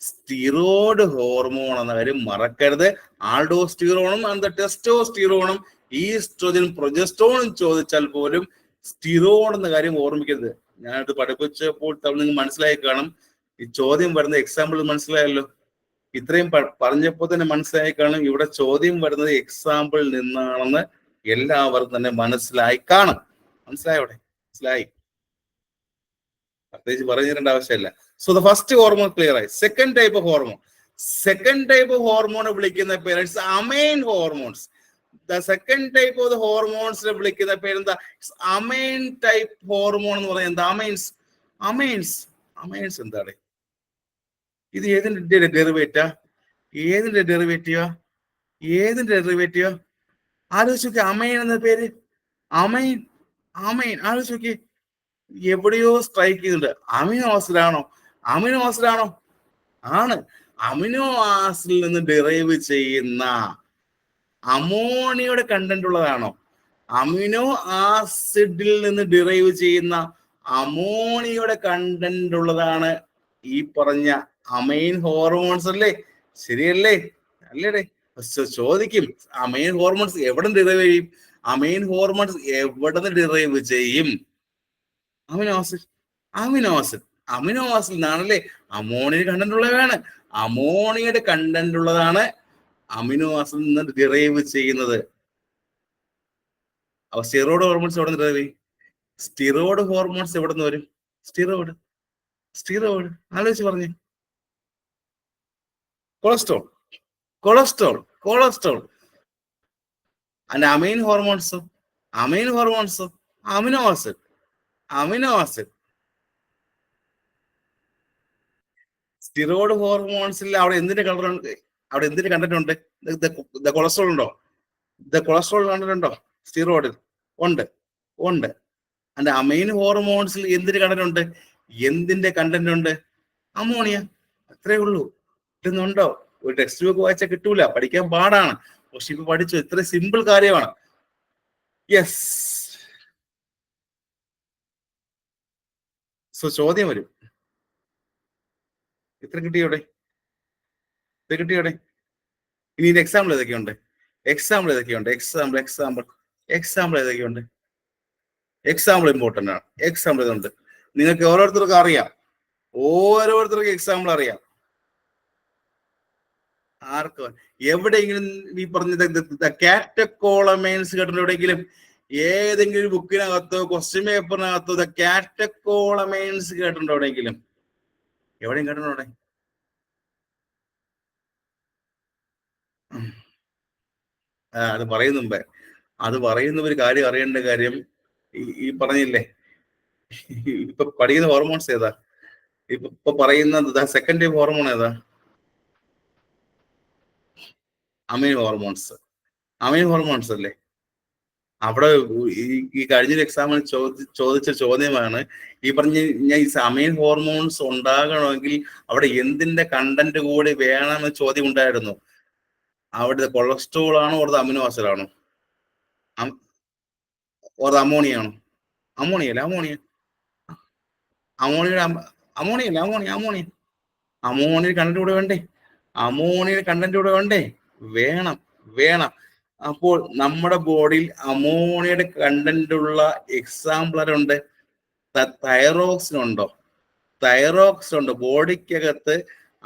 സ്റ്റിറോയിഡ് ഹോർമോൺ എന്ന കാര്യം മറക്കരുത്. ആൾഡോസ്റ്റിറോണും ആൻഡ് ടെസ്റ്റോസ്റ്റിറോണും ഈസ്ട്രോജൻ പ്രൊജസ്ട്രോണും ചോദിച്ചാൽ പോലും സ്റ്റിറോയിഡ് എന്ന കാര്യം ഓർമ്മിക്കരുത്. ഞാനിത് പഠിപ്പിച്ചപ്പോൾ നിങ്ങൾക്ക് മനസ്സിലായി കാണും. ഈ ചോദ്യം വരുന്ന എക്സാമ്പിൾ മനസ്സിലായല്ലോ. ഇത്രയും പറഞ്ഞപ്പോൾ തന്നെ മനസ്സിലായി കാണും. ഇവിടെ ചോദ്യം വരുന്നത് എക്സാമ്പിൾ നിന്നാണെന്ന് എല്ലാവർക്കും തന്നെ മനസ്സിലായി കാണും. മനസ്സിലായി. പ്രത്യേകിച്ച് പറഞ്ഞു തരേണ്ട ആവശ്യമില്ല. So the first hormone clear ആയി. സെക്കൻഡ് ടൈപ്പ് ഓഫ് ഹോർമോൺ വിളിക്കുന്ന പേര് amine hormones. The second type of the ഹോർമോൺസിനെ വിളിക്കുന്ന പേരെന്താ? അമൈൻ ടൈപ്പ് ഹോർമോൺ എന്ന് പറയുന്നത്. അമൈൻസ് എന്താണ്? ഇത് ഏതിന്റെ ഡെറിവേറ്റീവാ? ആലോചിച്ച് നോക്കി. അമൈൻ എന്ന പേര്, അമൈൻ ആലോചിച്ച് നോക്കി. എവിടെയോ സ്ട്രൈക്ക് ചെയ്യുന്നുണ്ട്. അമിനോ ആസിഡ് ആണോ? ആണ്. അമിനോ ആസിഡിൽ നിന്ന് ഡിറൈവ് ചെയ്യുന്ന അമോണിയയുടെ കണ്ടന്റ് ഉള്ളതാണോ? അമിനോ ആസിഡിൽ നിന്ന് ഡിറൈവ് ചെയ്യുന്ന അമോണിയയുടെ കണ്ടന്റ് ഉള്ളതാണ് ഈ പറഞ്ഞ അമൈൻ ഹോർമോൺസ് അല്ലേ? ശരിയല്ലേ? അല്ലേടെ? ചോദിക്കും, അമൈൻ ഹോർമോൺസ് എവിടെ ഡിറൈവ് ചെയ്യും? എവിടെ നിന്ന് ഡിറൈവ് ചെയ്യും? അമിനോ ആസിഡ് നിന്നാണല്ലേ അമോണിയ കണ്ടന്റ് ഉള്ളതാണ്. അമോണിയയുടെ കണ്ടന്റ് ഉള്ളതാണ് അമിനോ ആസിഡിൽ നിന്ന് ഡിറൈവ് ചെയ്യുന്നത്. അപ്പൊ സ്റ്റിറോയിഡ് ഹോർമോൺസ് എവിടെ നിന്ന് ഡിറൈവ് ചെയ്യും? സ്റ്റിറോയിഡ് ഹോർമോൺസ് എവിടെ നിന്ന് വരും? സ്റ്റിറോയിഡ് ആലോചിച്ച് പറഞ്ഞേ. Cholesterol and amine hormones amino acid. Steroid ഹോർമോൺസിൽ അവിടെ എന്തിന്റെ കണ്ടന്റ് ഉണ്ട്? കൊളസ്ട്രോൾ ഉണ്ടോ? കൊളസ്ട്രോൾ കണ്ടന്റ് ഉണ്ടോ സ്റ്റിറോയിഡിൽ? ഉണ്ട്. ആൻഡ് അമൈൻ ഹോർമോൺസിൽ എന്തിന്റെ കണ്ടന്റ് ഉണ്ട്? അമോണിയ. അത്രേ ഉള്ളൂ. കിട്ടുന്നുണ്ടോ? ഒരു ടെക്സ്റ്റ് ബുക്ക് വായിച്ചാൽ കിട്ടൂല, പഠിക്കാൻ പാടാണ്. പക്ഷെ ഇപ്പൊ പഠിച്ചു. ഇത്ര സിമ്പിൾ കാര്യമാണ്. യെസ്. സോ ചോദ്യം വരും, ഇത്ര കിട്ടിയോടെ? ഇനി എക്സാമ്പിൾ ഏതൊക്കെയുണ്ട്? എക്സാമ്പിൾ ഇമ്പോർട്ടന്റ് ആണ്. എക്സാമ്പിൾ ഇതുണ്ട്. നിങ്ങൾക്ക് ഓരോരുത്തർക്കും അറിയാം. എക്സാമ്പിൾ അറിയാം. ആർക്കും എവിടെയെങ്കിലും ഈ പറഞ്ഞ കാറ്റക്കോളമൈൻസ് കേട്ടിട്ടുണ്ട്? ഏതെങ്കിലും ബുക്കിനകത്തോ ക്വസ്റ്റ്യൻ പേപ്പറിനകത്തോ ദ കാറ്റക്കോളമൈൻസ് കേട്ടിട്ടുണ്ടോ എവിടെയെങ്കിലും? എവിടെയും കേട്ടിട്ടുണ്ടോ അവിടെ? അത് പറയുന്ന മുമ്പേ അത് പറയുന്ന ഒരു കാര്യം അറിയേണ്ട കാര്യം ഈ പറഞ്ഞില്ലേ, ഇപ്പൊ പഠിക്കുന്ന ഹോർമോൺസ് ഏതാ? ഇപ്പൊ പറയുന്നത് സെക്കൻഡ് ടൈപ്പ് ഹോർമോൺ ഏതാ? അമീൻ ഹോർമോൺസ്. അമീൻ ഹോർമോൺസ് അല്ലേ? അവിടെ ഈ കഴിഞ്ഞൊരു എക്സാമിൽ ചോദിച്ച ചോദ്യമാണ് ഈ പറഞ്ഞ ഈ അമീൻ ഹോർമോൺസ് ഉണ്ടാകണമെങ്കിൽ അവിടെ എന്തിന്റെ കണ്ടന്റ് കൂടി വേണമെന്ന് ചോദ്യം ഉണ്ടായിരുന്നു. അവിടുത്തെ കൊളസ്ട്രോൾ ആണോ അവിടുത്തെ അമിനോ ആസിഡ് ആണോ? ഓർ അമോണിയ ആണോ? അമോണിയ അല്ല, അമോണിയ അമോണിയ അമോണിയ അല്ല, അമോണിയ അമോണിയ കണ്ടന്റ് കൂടെ വേണ്ടേ? അമോണിയ കണ്ടന്റ് കൂടെ വേണ്ടേ? വേണം, വേണം. അപ്പോൾ നമ്മുടെ ബോഡിയിൽ അമോണിയയുടെ കണ്ടന്റ് ഉള്ള എക്സാമ്പിൾ ആരുണ്ട്? തൈറോക്സിൻ ഉണ്ടോ? തൈറോക്സിൻ ഉണ്ട്. ബോഡിക്കകത്ത്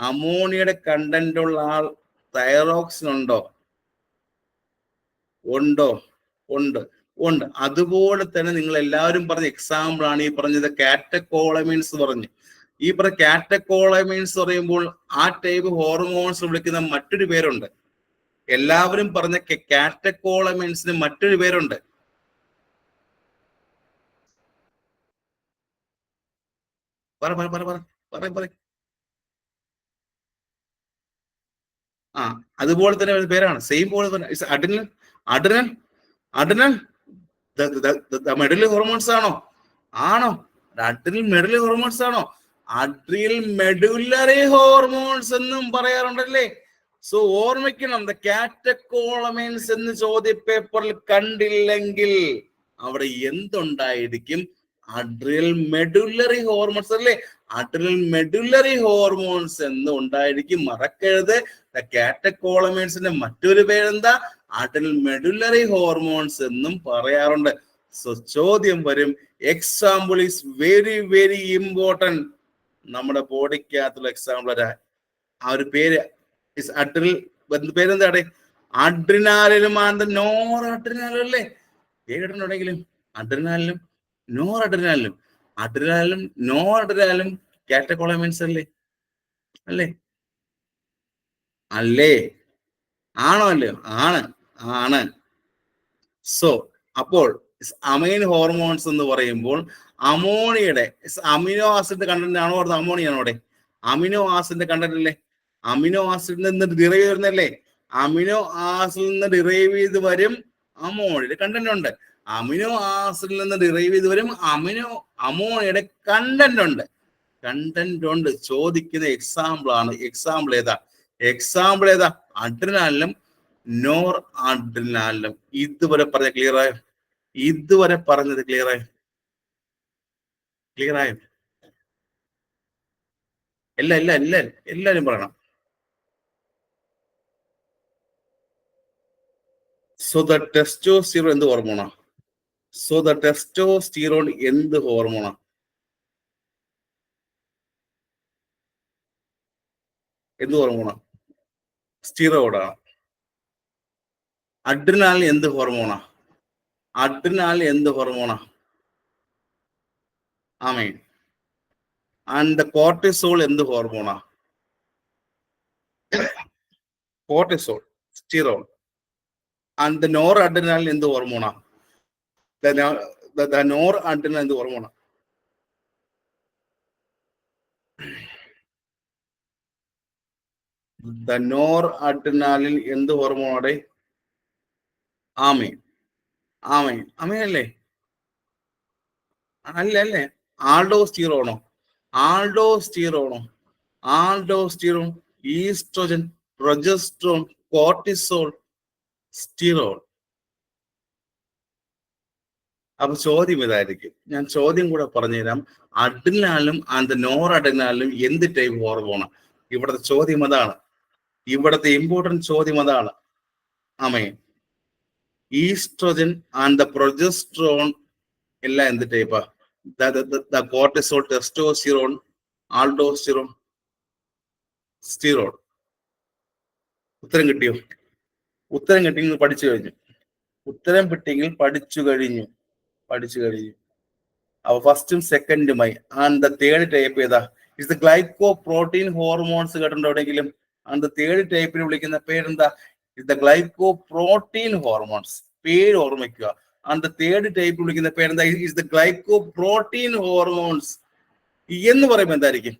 അമോണിയയുടെ കണ്ടന്റ് ഉള്ള ആൾ തൈറോക്സിൻ ഉണ്ടോ? ഉണ്ടോ? ഉണ്ട്, ഉണ്ട്. അതുപോലെ തന്നെ നിങ്ങൾ എല്ലാവരും പറഞ്ഞ എക്സാമ്പിൾ ആണ് ഈ പറഞ്ഞത് കാറ്റക്കോളമീൻസ് പറഞ്ഞു. ഈ പറഞ്ഞ കാറ്റക്കോളമീൻസ് പറയുമ്പോൾ ആ ടൈപ്പ് ഹോർമോൺസ് വിളിക്കുന്ന മറ്റൊരു പേരുണ്ട്. എല്ലാവരും പറഞ്ഞ കാറ്റക്കോളമീൻസിന് മറ്റൊരു പേരുണ്ട്. ആ, അതുപോലെ തന്നെ ഒരു പേരാണ്, സെയിം പോലെ തന്നെ adrenal. Adrenal adrenal medal hormones ആണോ? ആണോ? അഡ്രിനൽ മെഡൽ ഹോർമോൺസ് ആണോ? അഡ്രിയൽ മെഡുലറി ഹോർമോൺസ് എന്നും പറയാറുണ്ടല്ലേ? സോ ഓർമ്മിക്കണം, ദ കാറ്റക്കോളമൈൻസ് എന്ന് ചോദ്യ പേപ്പറിൽ കണ്ടില്ലെങ്കിൽ അവിടെ എന്തുണ്ടായിരിക്കും? അഡ്രിയൽ മെഡുലറി ഹോർമോൺസ് അല്ലേ? അഡ്രിയൽ മെഡുലറി ഹോർമോൺസ് എന്ന് ഉണ്ടായിരിക്കും. മറക്കരുത്. ദ കാറ്റക്കോളമൈൻസിന്റെ മറ്റൊരു പേരെന്താ? അഡ്രിയൽ മെഡുലറി ഹോർമോൺസ് എന്നും പറയാറുണ്ട്. സോ ചോദ്യം വരും. Example is very very important. നമ്മുടെ ബോഡിക്കകത്തുള്ള എക്സാമ്പിൾ ആ ഒരു പേര് അഡ്രിനൽ. പേരെന്താണ്? അഡ്രിനാലിനും നോർ അഡ്രിനാലും അല്ലേ? കേട്ടിട്ടുണ്ടെങ്കിലും അഡ്രിനാലിനും നോർ അഡ്രിനാലിനും, അഡ്രിനാലിനും നോർ അഡ്രിനാലിനും കാറ്റക്കോളമൈൻസ് അല്ലേ? അല്ലേ? അല്ലേ? ആണോ? അല്ലയോ? ആണ്, ആണ്. സോ അപ്പോൾ അമൈൻ ഹോർമോൺസ് എന്ന് പറയുമ്പോൾ അമോണിയയുടെ അമിനോ ആസിഡ് കണ്ടന്റ് ആണോ അത് അമോണിയ ആണോ? അവിടെ അമിനോ ആസിഡിന്റെ കണ്ടന്റ് അല്ലേ? അമിനോ ആസിഡിൽ നിന്ന് ഡിറൈവ് വരുന്നല്ലേ? അമിനോ ആസിഡിൽ നിന്ന് ഡിറൈവ് ചെയ്ത് വരും അമോണിയയുടെ കണ്ടന്റ് ഉണ്ട്. അമിനോ ആസിഡിൽ നിന്ന് ഡിറൈവ് ചെയ്ത് വരും അമോണിയയുടെ കണ്ടന്റ് ഉണ്ട്. കണ്ടന്റ് ഉണ്ട്. ചോദിക്കുന്ന എക്സാമ്പിൾ ആണ്. എക്സാമ്പിൾ ഏതാ? എക്സാമ്പിൾ ഏതാ? അഡ്രിനാലിനും നോർ അഡ്രിനാലിനും. ഇതുവരെ പറഞ്ഞ ക്ലിയർ ആയോ? ഇതുവരെ പറഞ്ഞത് ക്ലിയർ ആയോ? ക്ലിയർ ആയോ? എല്ലാരും പറയണം. സോ ദ ടെസ്റ്റോസ്റ്റിറോൺ എന്ത് ഹോർമോണാ? സോ ദ ടെസ്റ്റോസ്റ്റിറോൺ എന്ത് ഹോർമോണാ? എന്ത് ഹോർമോണാ? സ്റ്റിറോയിഡാണ്. അഡ്രിനാലിൻ എന്ത് ഹോർമോണാ? അഡ്രിനാലിൻ എന്ത് ഹോർമോണാ? ആമേൻ. ആൻഡ് കോർട്ടിസോൾ എന്ത് ഹോർമോണാ? കോർട്ടിസോൾ, സ്റ്റിറോൺ. ആൻഡ് നോർ അഡ്രിനാലിൻ എന്ത് ഹോർമോണാ? നോർ അഡ്രിനാലിൻ എന്ത് ഹോർമോണാ? നോർ അഡ്രിനാലിൻ എന്ത് ഹോർമോണാടെ? ആമേൻ, ആമേൻ, ആമേൻ അല്ലേ? അല്ലേ? ആൾഡോസ്റ്റിറോണോ? ആൾഡോസ്റ്റിറോണോ? Aldosterone, oestrogen, progesterone, cortisol, sterol. അപ്പൊ ചോദ്യം ഇതായിരിക്കും. ഞാൻ ചോദ്യം കൂടെ പറഞ്ഞുതരാം. അഡ്രിനാലും ആൻഡ് നോർ അഡ്രിനാലും എന്ത് ടൈപ്പ് ഹോർമോണാണ്? ഇവിടുത്തെ ചോദ്യം അതാണ്. ഇവിടുത്തെ ഇമ്പോർട്ടൻറ്റ് ചോദ്യം അതാണ്. Amine. Oestrogen and the progesterone എല്ലാം എന്ത് ടൈപ്പാ? Cortisol, testosterone, aldosterone, sterol. ഉത്തരം കിട്ടിയോ? ഉത്തരം കിട്ടി. പഠിച്ചു കഴിഞ്ഞു. ഉത്തരം കിട്ടിയെങ്കിൽ പഠിച്ചു കഴിഞ്ഞു. അപ്പൊ ഫസ്റ്റും സെക്കൻഡുമായി. ആൻഡ് തേർഡ് ടൈപ്പ് ഏതാ? Is the glyco protein hormones കേട്ടിട്ടുണ്ടോ എവിടെയെങ്കിലും? ആൻഡ് തേർഡ് ടൈപ്പിന് വിളിക്കുന്ന പേരെന്താ? Is the glyco protein hormones. പേര് ഓർമ്മിക്കുക. ആൻഡ് തേർഡ് ടൈപ്പ് വിളിക്കുന്ന പേരെന്താ? Is the glyco protein hormones എന്ന് പറയുമ്പോൾ എന്തായിരിക്കും?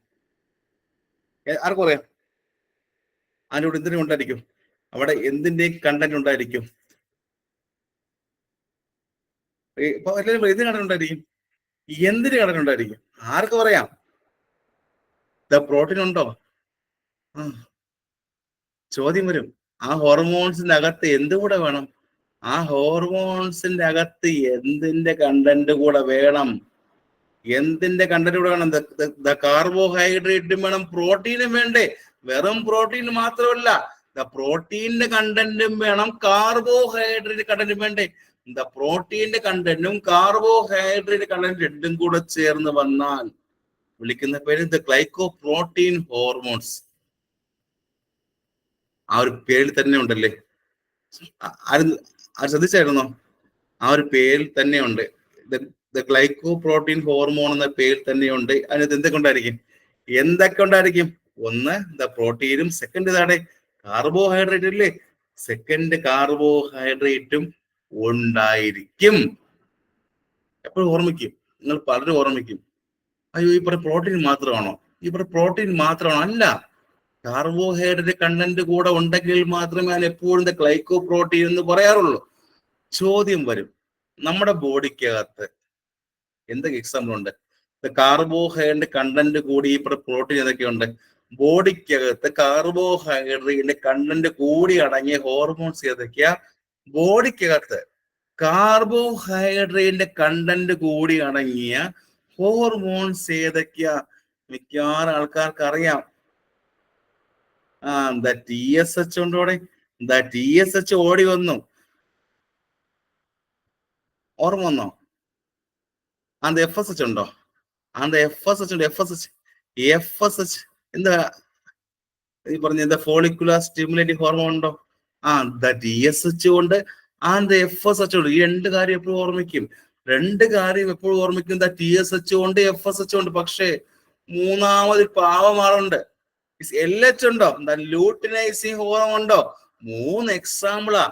ആർക്കും പറയാം? അതിൻ്റെ കൂടെ എന്തിനും ഉണ്ടായിരിക്കും? അവിടെ എന്തിന്റെ കണ്ടന്റ് ഉണ്ടായിരിക്കും? എന്തിന് കണ്ടന്റ് ഉണ്ടായിരിക്കും? എന്തിന് കണ്ടന്റ് ഉണ്ടായിരിക്കും? ആർക്ക് പറയാം? പ്രോട്ടീൻ ഉണ്ടോ? ചോദ്യം വരും. ആ ഹോർമോൺസിന്റെ അകത്ത് എന്ത് കൂടെ വേണം? ആ ഹോർമോൺസിന്റെ അകത്ത് എന്തിന്റെ കണ്ടന്റ് കൂടെ വേണം? എന്തിന്റെ കണ്ടന്റ് കൂടെ വേണം? കാർബോഹൈഡ്രേറ്റും വേണം, പ്രോട്ടീനും വേണ്ടേ? വെറും പ്രോട്ടീൻ മാത്രമല്ല, പ്രോട്ടീനിന്റെ കണ്ടന്റും വേണം, കാർബോഹൈഡ്രേറ്റ് കണ്ടന്റും വേണ്ടേ? പ്രോട്ടീന്റെ കണ്ടന്റും കാർബോഹൈഡ്രേറ്റ് കണ്ടന്റും രണ്ടും കൂടെ ചേർന്ന് വന്നാൽ വിളിക്കുന്ന പേര് ഗ്ലൈക്കോ പ്രോട്ടീൻ ഹോർമോൺസ്. ആ ഒരു പേരിൽ തന്നെ ഉണ്ടല്ലേ? ആരും ശ്രദ്ധിച്ചായിരുന്നോ? ആ ഒരു പേരിൽ തന്നെ ഉണ്ട്. ഗ്ലൈക്കോ പ്രോട്ടീൻ ഹോർമോൺ എന്ന പേരിൽ തന്നെയുണ്ട്. അതിനകത്ത് എന്തൊക്കെ ഉണ്ടായിരിക്കും? ഒന്ന് പ്രോട്ടീനും, സെക്കൻഡ് ഇതാണ് കാർബോഹൈഡ്രേറ്റ് അല്ലേ? സെക്കൻഡ് കാർബോഹൈഡ്രേറ്റും ഉണ്ടായിരിക്കും. എപ്പോഴും ഓർമ്മിക്കും, നിങ്ങൾ പലരും ഓർമ്മിക്കും, അയ്യോ ഈ പറഞ്ഞ പ്രോട്ടീൻ മാത്രമാണോ? പ്രോട്ടീൻ മാത്രമാണോ? അല്ല, കാർബോഹൈഡ്രേറ്റ് കണ്ടന്റ് കൂടെ ഉണ്ടെങ്കിൽ മാത്രമേ ഞാൻ എപ്പോഴും ഗ്ലൈക്കോ പ്രോട്ടീൻ എന്ന് പറയാറുള്ളൂ. ചോദ്യം വരും, നമ്മുടെ ബോഡിക്കകത്ത് എന്തൊക്കെ എക്സാമ്പിൾ ഉണ്ട്? കാർബോഹൈഡ്രേറ്റ് കണ്ടന്റ് കൂടി പ്രോട്ടീൻ ഏതൊക്കെയുണ്ട്? ബോഡിക്കകത്ത് കാർബോഹൈഡ്രേറ്റിന്റെ കണ്ടന്റ് കൂടി അടങ്ങിയ ഹോർമോൺസ് ഏതൊക്കെയാ? ബോഡിക്കകത്ത് കാർബോഹൈഡ്രേറ്റിന്റെ കണ്ടന്റ് കൂടി അടങ്ങിയ ഹോർമോൺസ് ഏതൊക്കെയാ? മിക്കവാറും ആൾക്കാർക്ക് അറിയാം. TSH ഉണ്ടോടെ? TSH ഓടി വന്നു, ഓർമ്മ വന്നോ? FSH ഉണ്ടോ? FSH ഉണ്ട്. FSH എന്താ ഈ പറഞ്ഞ ഫോളിക്കുലർ സ്റ്റിമുലേറ്റിംഗ് ഹോർമോൺ ഉണ്ടോ? TSH ഉണ്ട്, FSH ഉണ്ട്. ഈ രണ്ട് കാര്യം എപ്പോഴും ഓർമ്മിക്കും. TSH ഉണ്ട്, FSH ഉണ്ട്. പക്ഷേ മൂന്നാമത് പാവമാളുണ്ട്, LH ഉണ്ടോ? ലൂട്ടിനൈസിങ് ഹോർമോൺ ഉണ്ടോ? 3 എക്സാമ്പിളാ.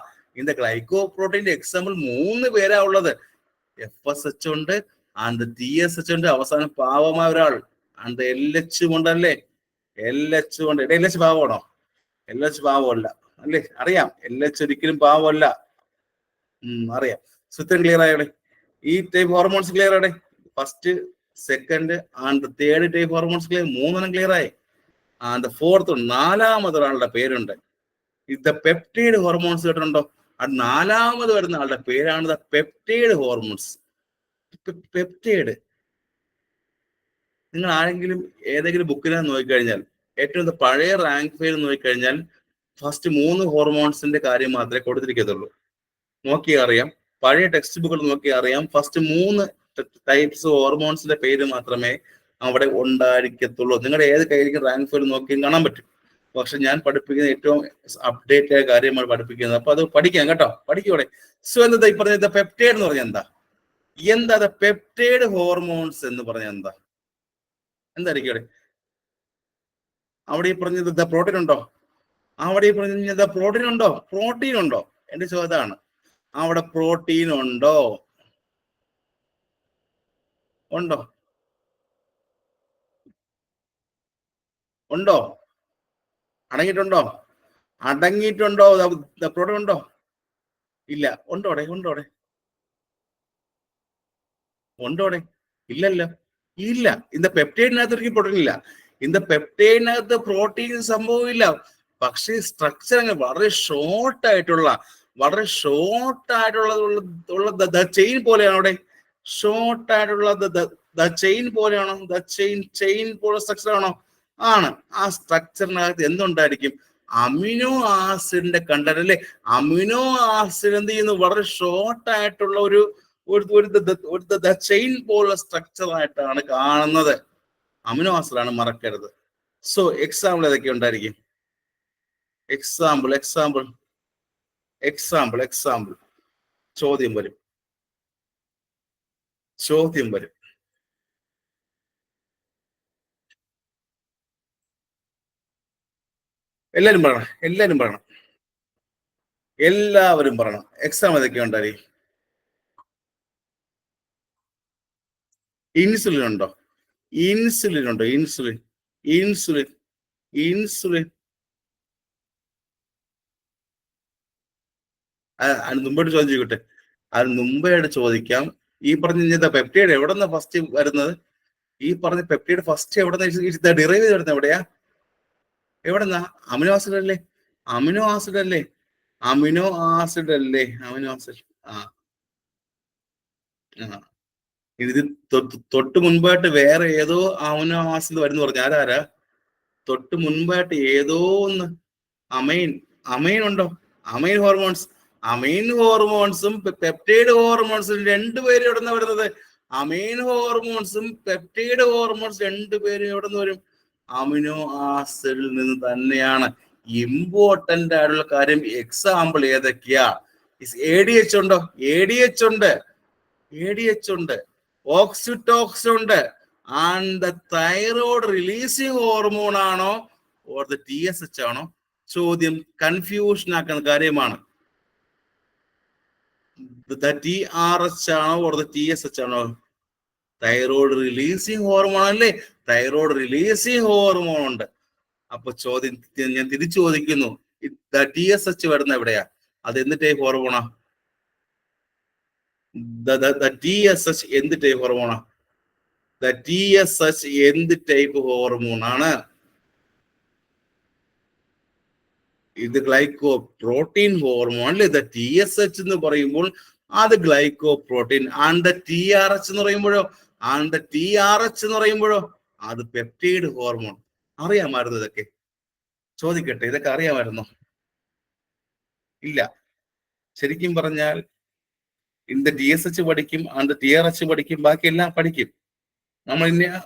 ഗ്ലൈക്കോ പ്രോട്ടീന്റെ എക്സാമ്പിൾ 3 പേരാ ഉള്ളത്. FSH ഉണ്ട്, TSH ഉണ്ട്, അവസാനം പാവമായ ഒരാൾ LH ഉണ്ടല്ലേ? LH ഉണ്ട്. LH പാവമാണോ? LH പാവമല്ല അല്ലേ? അറിയാം, LH ഒരിക്കലും പാവമല്ല. അറിയാം. സുത്തം ക്ലിയർ ആയോടെ? ഈ ടൈപ്പ് ഹോർമോൺസ് ക്ലിയർ ആയോടെ? First, second and third type hormones clear. 3 clear ആയി. ഫോർത്ത്, നാലാമതൊരാളുടെ പേരുണ്ട്. പെപ്റ്റൈഡ് ഹോർമോൺസ് കേട്ടിട്ടുണ്ടോ? നാലാമത് വരുന്ന ആളുടെ പേരാണ് പെപ്റ്റൈഡ് ഹോർമോൺസ്. പെപ്റ്റൈഡ് നിങ്ങൾ ആരെങ്കിലും ഏതെങ്കിലും ബുക്കിനകത്ത് നോക്കിക്കഴിഞ്ഞാൽ, ഏറ്റവും പഴയ റാങ്ക് ഫെയിൽ നോക്കിക്കഴിഞ്ഞാൽ ഫസ്റ്റ് 3 ഹോർമോൺസിന്റെ കാര്യം മാത്രമേ കൊടുത്തിരിക്കത്തുള്ളൂ. നോക്കിയാൽ അറിയാം, പഴയ ടെക്സ്റ്റ് ബുക്കുകൾ നോക്കിയാൽ അറിയാം, ഫസ്റ്റ് 3 ടൈപ്സ് ഹോർമോൺസിന്റെ പേര് മാത്രമേ അവിടെ ഉണ്ടായിരിക്കത്തുള്ളൂ. നിങ്ങളുടെ ഏത് കയ്യിലേക്ക് റാങ്ക് ഫെയിൽ നോക്കിയും കാണാൻ പറ്റും. പക്ഷെ ഞാൻ പഠിപ്പിക്കുന്ന ഏറ്റവും അപ്ഡേറ്റ് ആയ കാര്യമാണ് പഠിപ്പിക്കുന്നത്. അപ്പൊ അത് പഠിക്കാം കേട്ടോ, പഠിക്കൂടെ? സോ എന്താ ഈ പറഞ്ഞ പെപ്റ്റൈഡ് എന്ന് പറഞ്ഞാൽ എന്താ പെപ്റ്റൈഡ് ഹോർമോൺസ് എന്ന് പറഞ്ഞാൽ എന്തായിരിക്കും അവിടെ ഈ പറഞ്ഞത് പ്രോട്ടീൻ ഉണ്ടോ? അവിടെ ഈ പറഞ്ഞ പ്രോട്ടീൻ ഉണ്ടോ? പ്രോട്ടീൻ ഉണ്ടോ? എന്റെ ചോദ്യമാണ്, അവിടെ പ്രോട്ടീൻ ഉണ്ടോ? ഉണ്ടോ? ഉണ്ടോ? അടങ്ങിയിട്ടുണ്ടോ? പ്രോട്ടീൻ ഉണ്ടോ? ഇല്ല. ഉണ്ടോടെ? ഇല്ലല്ലോ. ഇല്ല. പെപ്റ്റൈഡിനകത്ത് പ്രോട്ടീൻ ഇല്ല. പെപ്റ്റൈഡിനകത്ത് പ്രോട്ടീൻ സംഭവമില്ല. പക്ഷേ സ്ട്രക്ചർ വളരെ ഷോർട്ട് ആയിട്ടുള്ള ചെയിൻ പോലെയാണ്. അവിടെ ഷോർട്ട് ആയിട്ടുള്ള ചെയിൻ പോലെയാണോ? ചെയിൻ പോലെ സ്ട്രക്ചർ ആണോ? ആണ്. ആ സ്ട്രക്ചറിനകത്ത് എന്തുണ്ടായിരിക്കും? അമിനോ ആസിഡിന്റെ കണ്ടന്റ് അല്ലെ? അമിനോ ആസിഡ് എന്ത് ചെയ്യുന്നു? വളരെ ഷോർട്ട് ആയിട്ടുള്ള ഒരു ചെയിൻ പോലുള്ള സ്ട്രക്ചർ ആയിട്ടാണ് കാണുന്നത്. അമിനോ ആസിഡാണ്, മറക്കരുത്. സോ എക്സാമ്പിൾ ഏതൊക്കെ ഉണ്ടായിരിക്കും? എക്സാമ്പിൾ ചോദ്യം വരും. ചോദ്യം വരും. എല്ലാരും പറയണം, എല്ലാരും പറയണം, എല്ലാവരും പറയണം. എക്സാം ഏതൊക്കെ ഉണ്ടായി? ഇൻസുലിൻ ഉണ്ടോ? ഇൻസുലിൻ ഉണ്ടോ? Insulin, insulin, insulin. അതിന് മുമ്പായിട്ട് ചോദ്യം ചോദിക്കട്ടെ, അതിന് മുമ്പായിട്ട് ചോദിക്കാം. ഈ പറഞ്ഞ പെപ്റ്റൈഡ് എവിടെ നിന്നാ ഫസ്റ്റ് വരുന്നത്? ഈ പറഞ്ഞ പെപ്റ്റൈഡ് ഫസ്റ്റ് എവിടെ നിന്ന് ഡിറൈവ് ചെയ്ത് വരുന്നത്? എവിടെയാ? എവിടെന്നാ? അമിനോ ആസിഡ് അല്ലേ? അമിനോ ആസിഡ് അല്ലേ? അമിനോ ആസിഡ് അല്ലേ? Amino acid. ആ ഇത് തൊട്ട് മുൻപായിട്ട് വേറെ ഏതോ അമിനോ ആസിഡ് വരുന്ന പറഞ്ഞു. ആരാ? തൊട്ട് മുൻപായിട്ട് ഏതോ ഒന്ന് അമൈൻ. അമൈൻ ഉണ്ടോ? Amen hormones. അമൈൻ ഹോർമോൺസും പെപ്റ്റൈഡ് ഹോർമോൺസും രണ്ടുപേരും എവിടെ നിന്ന് വരുന്നത്? അമൈൻ ഹോർമോൺസും പെപ്റ്റൈഡ് ഹോർമോൺസ് രണ്ടുപേരും എവിടെ നിന്ന് വരും? അമിനോ ആസിഡിൽ നിന്ന് തന്നെയാണ്. ഇമ്പോർട്ടന്റ് ആയിട്ടുള്ള കാര്യം. എക്സാമ്പിൾ ഏതൊക്കെയാ? ADH ഉണ്ടോ? ADH ഉണ്ട്, ADH ഉണ്ട്, ഓക്സിറ്റോക്സിൻ ഉണ്ട്. And the thyroid releasing hormone ആണോ ഓർ ദ TSH ആണോ? ചോദ്യം കൺഫ്യൂഷൻ ആക്കുന്ന കാര്യമാണ്. TRH ആണോ ഓർ ദ TSH ആണോ? തൈറോയ്ഡ് റിലീസിങ് ഹോർമോൺ അല്ലേ? തൈറോയ്ഡ് റിലീസിങ് ഹോർമോൺ ഉണ്ട്. അപ്പൊ ചോദ്യം ഞാൻ തിരിച്ചു ചോദിക്കുന്നു, TSH വരുന്ന എവിടെയാ? അത് എന്ത് ടൈപ്പ് ഹോർമോണാ? TSH എന്ത് ടൈപ്പ് ഹോർമോണാ? TSH എന്ത് ടൈപ്പ് ഹോർമോൺ ആണ്? ഇത് ഗ്ലൈക്കോ പ്രോട്ടീൻ ഹോർമോൺ അല്ലേ? TSH എന്ന് പറയുമ്പോൾ അത് ഗ്ലൈക്കോ പ്രോട്ടീൻ. ആൻഡ് TRH എന്ന് പറയുമ്പോഴോ? ആൻഡ് TRH എന്ന് പറയുമ്പോഴോ? അത് പെപ്റ്റൈഡ് ഹോർമോൺ. അറിയാമായിരുന്നു ഇതൊക്കെ? ചോദിക്കട്ടെ, ഇതൊക്കെ അറിയാമായിരുന്നോ? ഇല്ല. ശരിക്കും പറഞ്ഞാൽ இந்த TSH പഠിക്കും, ആൻഡ് TRH പഠിക്കും, ബാക്കിയെല്ലാം പഠിക്കും നമ്മൾ ഇന്ന.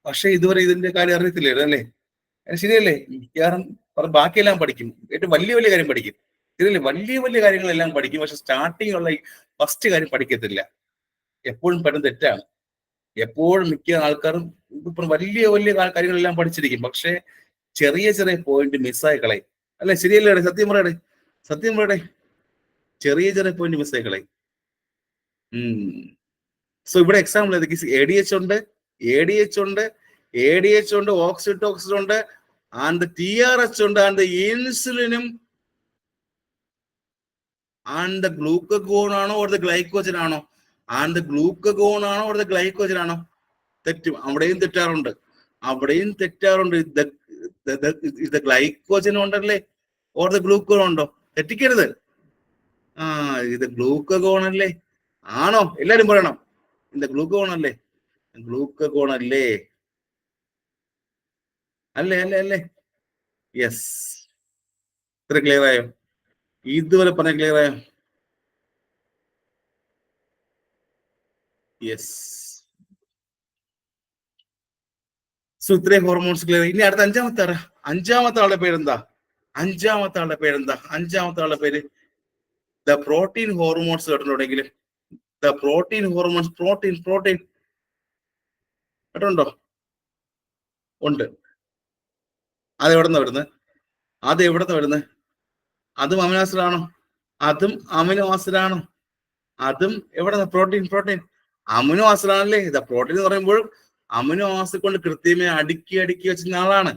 പക്ഷെ ഇതുവരെ ഇതിന്റെ കാര്യം അറിയത്തില്ലേ അല്ലേ? ശരിയല്ലേ? മിക്കവാറും ബാക്കിയെല്ലാം പഠിക്കും, ഏറ്റവും വലിയ വലിയ കാര്യം പഠിക്കും. ശരിയല്ലേ? വലിയ വലിയ കാര്യങ്ങളെല്ലാം പഠിക്കും. പക്ഷെ സ്റ്റാർട്ടിങ് ഉള്ള ഫസ്റ്റ് കാര്യം പഠിക്കത്തില്ല. എപ്പോഴും പെട്ടെന്ന് തെറ്റാണ്. എപ്പോഴും മിക്ക ആൾക്കാരും ഇപ്പം വലിയ വലിയ കാര്യങ്ങളെല്ലാം പഠിച്ചിരിക്കും, പക്ഷെ ചെറിയ ചെറിയ പോയിന്റ് മിസ്സായി കളയും. അല്ലെ? ശരിയല്ലേ? സത്യം പറയടേ, സത്യം പറയടേ, ചെറിയ ചെറിയ പോയിന്റ് മിസ്സായി കളയും. സോ ഇവിടെ എക്സാമ്പിൾ ഏതൊക്കെ? ADH ഉണ്ട്, ADH ഉണ്ട്, ADH ഉണ്ട്, ഓക്സിറ്റോക്സിൻ ഉണ്ട്, ആൻഡ് TRH ഉണ്ട്, ആൻഡ് ഇൻസുലിനും. ആൻഡ് ഗ്ലൂക്കഗോൺ ആണോ ഓർ ഗ്ലൈക്കോജൻ ആണോ? ആൻഡ് ഗ്ലൂക്കഗോൺ ആണോ ഓർ ഗ്ലൈക്കോജൻ ആണോ? തെറ്റും. അവിടെയും തെറ്റാറുണ്ട്, അവിടെയും തെറ്റാറുണ്ട്. ഇത് ഗ്ലൈക്കോജൻ ഉണ്ടല്ലേ ഓർ ഗ്ലൂക്കോൺ ഉണ്ടോ? തെറ്റിക്കരുത്. ഇത് ഗ്ലൂക്കഗോൺ അല്ലേ? ആണോ? എല്ലാരും പറയണം, ഇത് ഗ്ലൂക്കഗോൺ അല്ലേ? ഗ്ലൂക്കഗോൺ അല്ലേ? അല്ലേ? അല്ലേ? അല്ലേ? യെസ്. ഇത്ര ക്ലിയർ ആയോ? ഇതുവരെ പറഞ്ഞ ക്ലിയർ ആയോ? യെസ്. സോ ഇത്രയും ഹോർമോൺസ് ക്ലിയർ. ഇനി അടുത്ത അഞ്ചാമത്തെ ആളുടെ പേരെന്താ? അഞ്ചാമത്തെ ആളുടെ പേരെന്താ? അഞ്ചാമത്തെ ആളുടെ പേര് ദ പ്രോട്ടീൻ ഹോർമോൺസ് കേട്ടിട്ടുണ്ടെങ്കിൽ, the protein hormones. Protein protein കേട്ടുണ്ടോ? ഉണ്ട്. അത് എവിടെ നിന്ന് വരുന്നത്? അത് എവിടെ നിന്ന് വരുന്നത്? അതും അമിനോ ആസിഡ് ആണോ? അതും അമിനോ ആസിഡ് ആണോ? അതും എവിടെ നിന്ന്? പ്രോട്ടീൻ പ്രോട്ടീൻ അമിനോ ആസിഡ് ആണല്ലേ? ഇതാ പ്രോട്ടീൻ എന്ന് പറയുമ്പോൾ അമിനോ ആസിഡ് കൊണ്ട് കൃത്യമായി അടുക്കി അടുക്കി വെച്ചിരുന്ന ആളാണ്.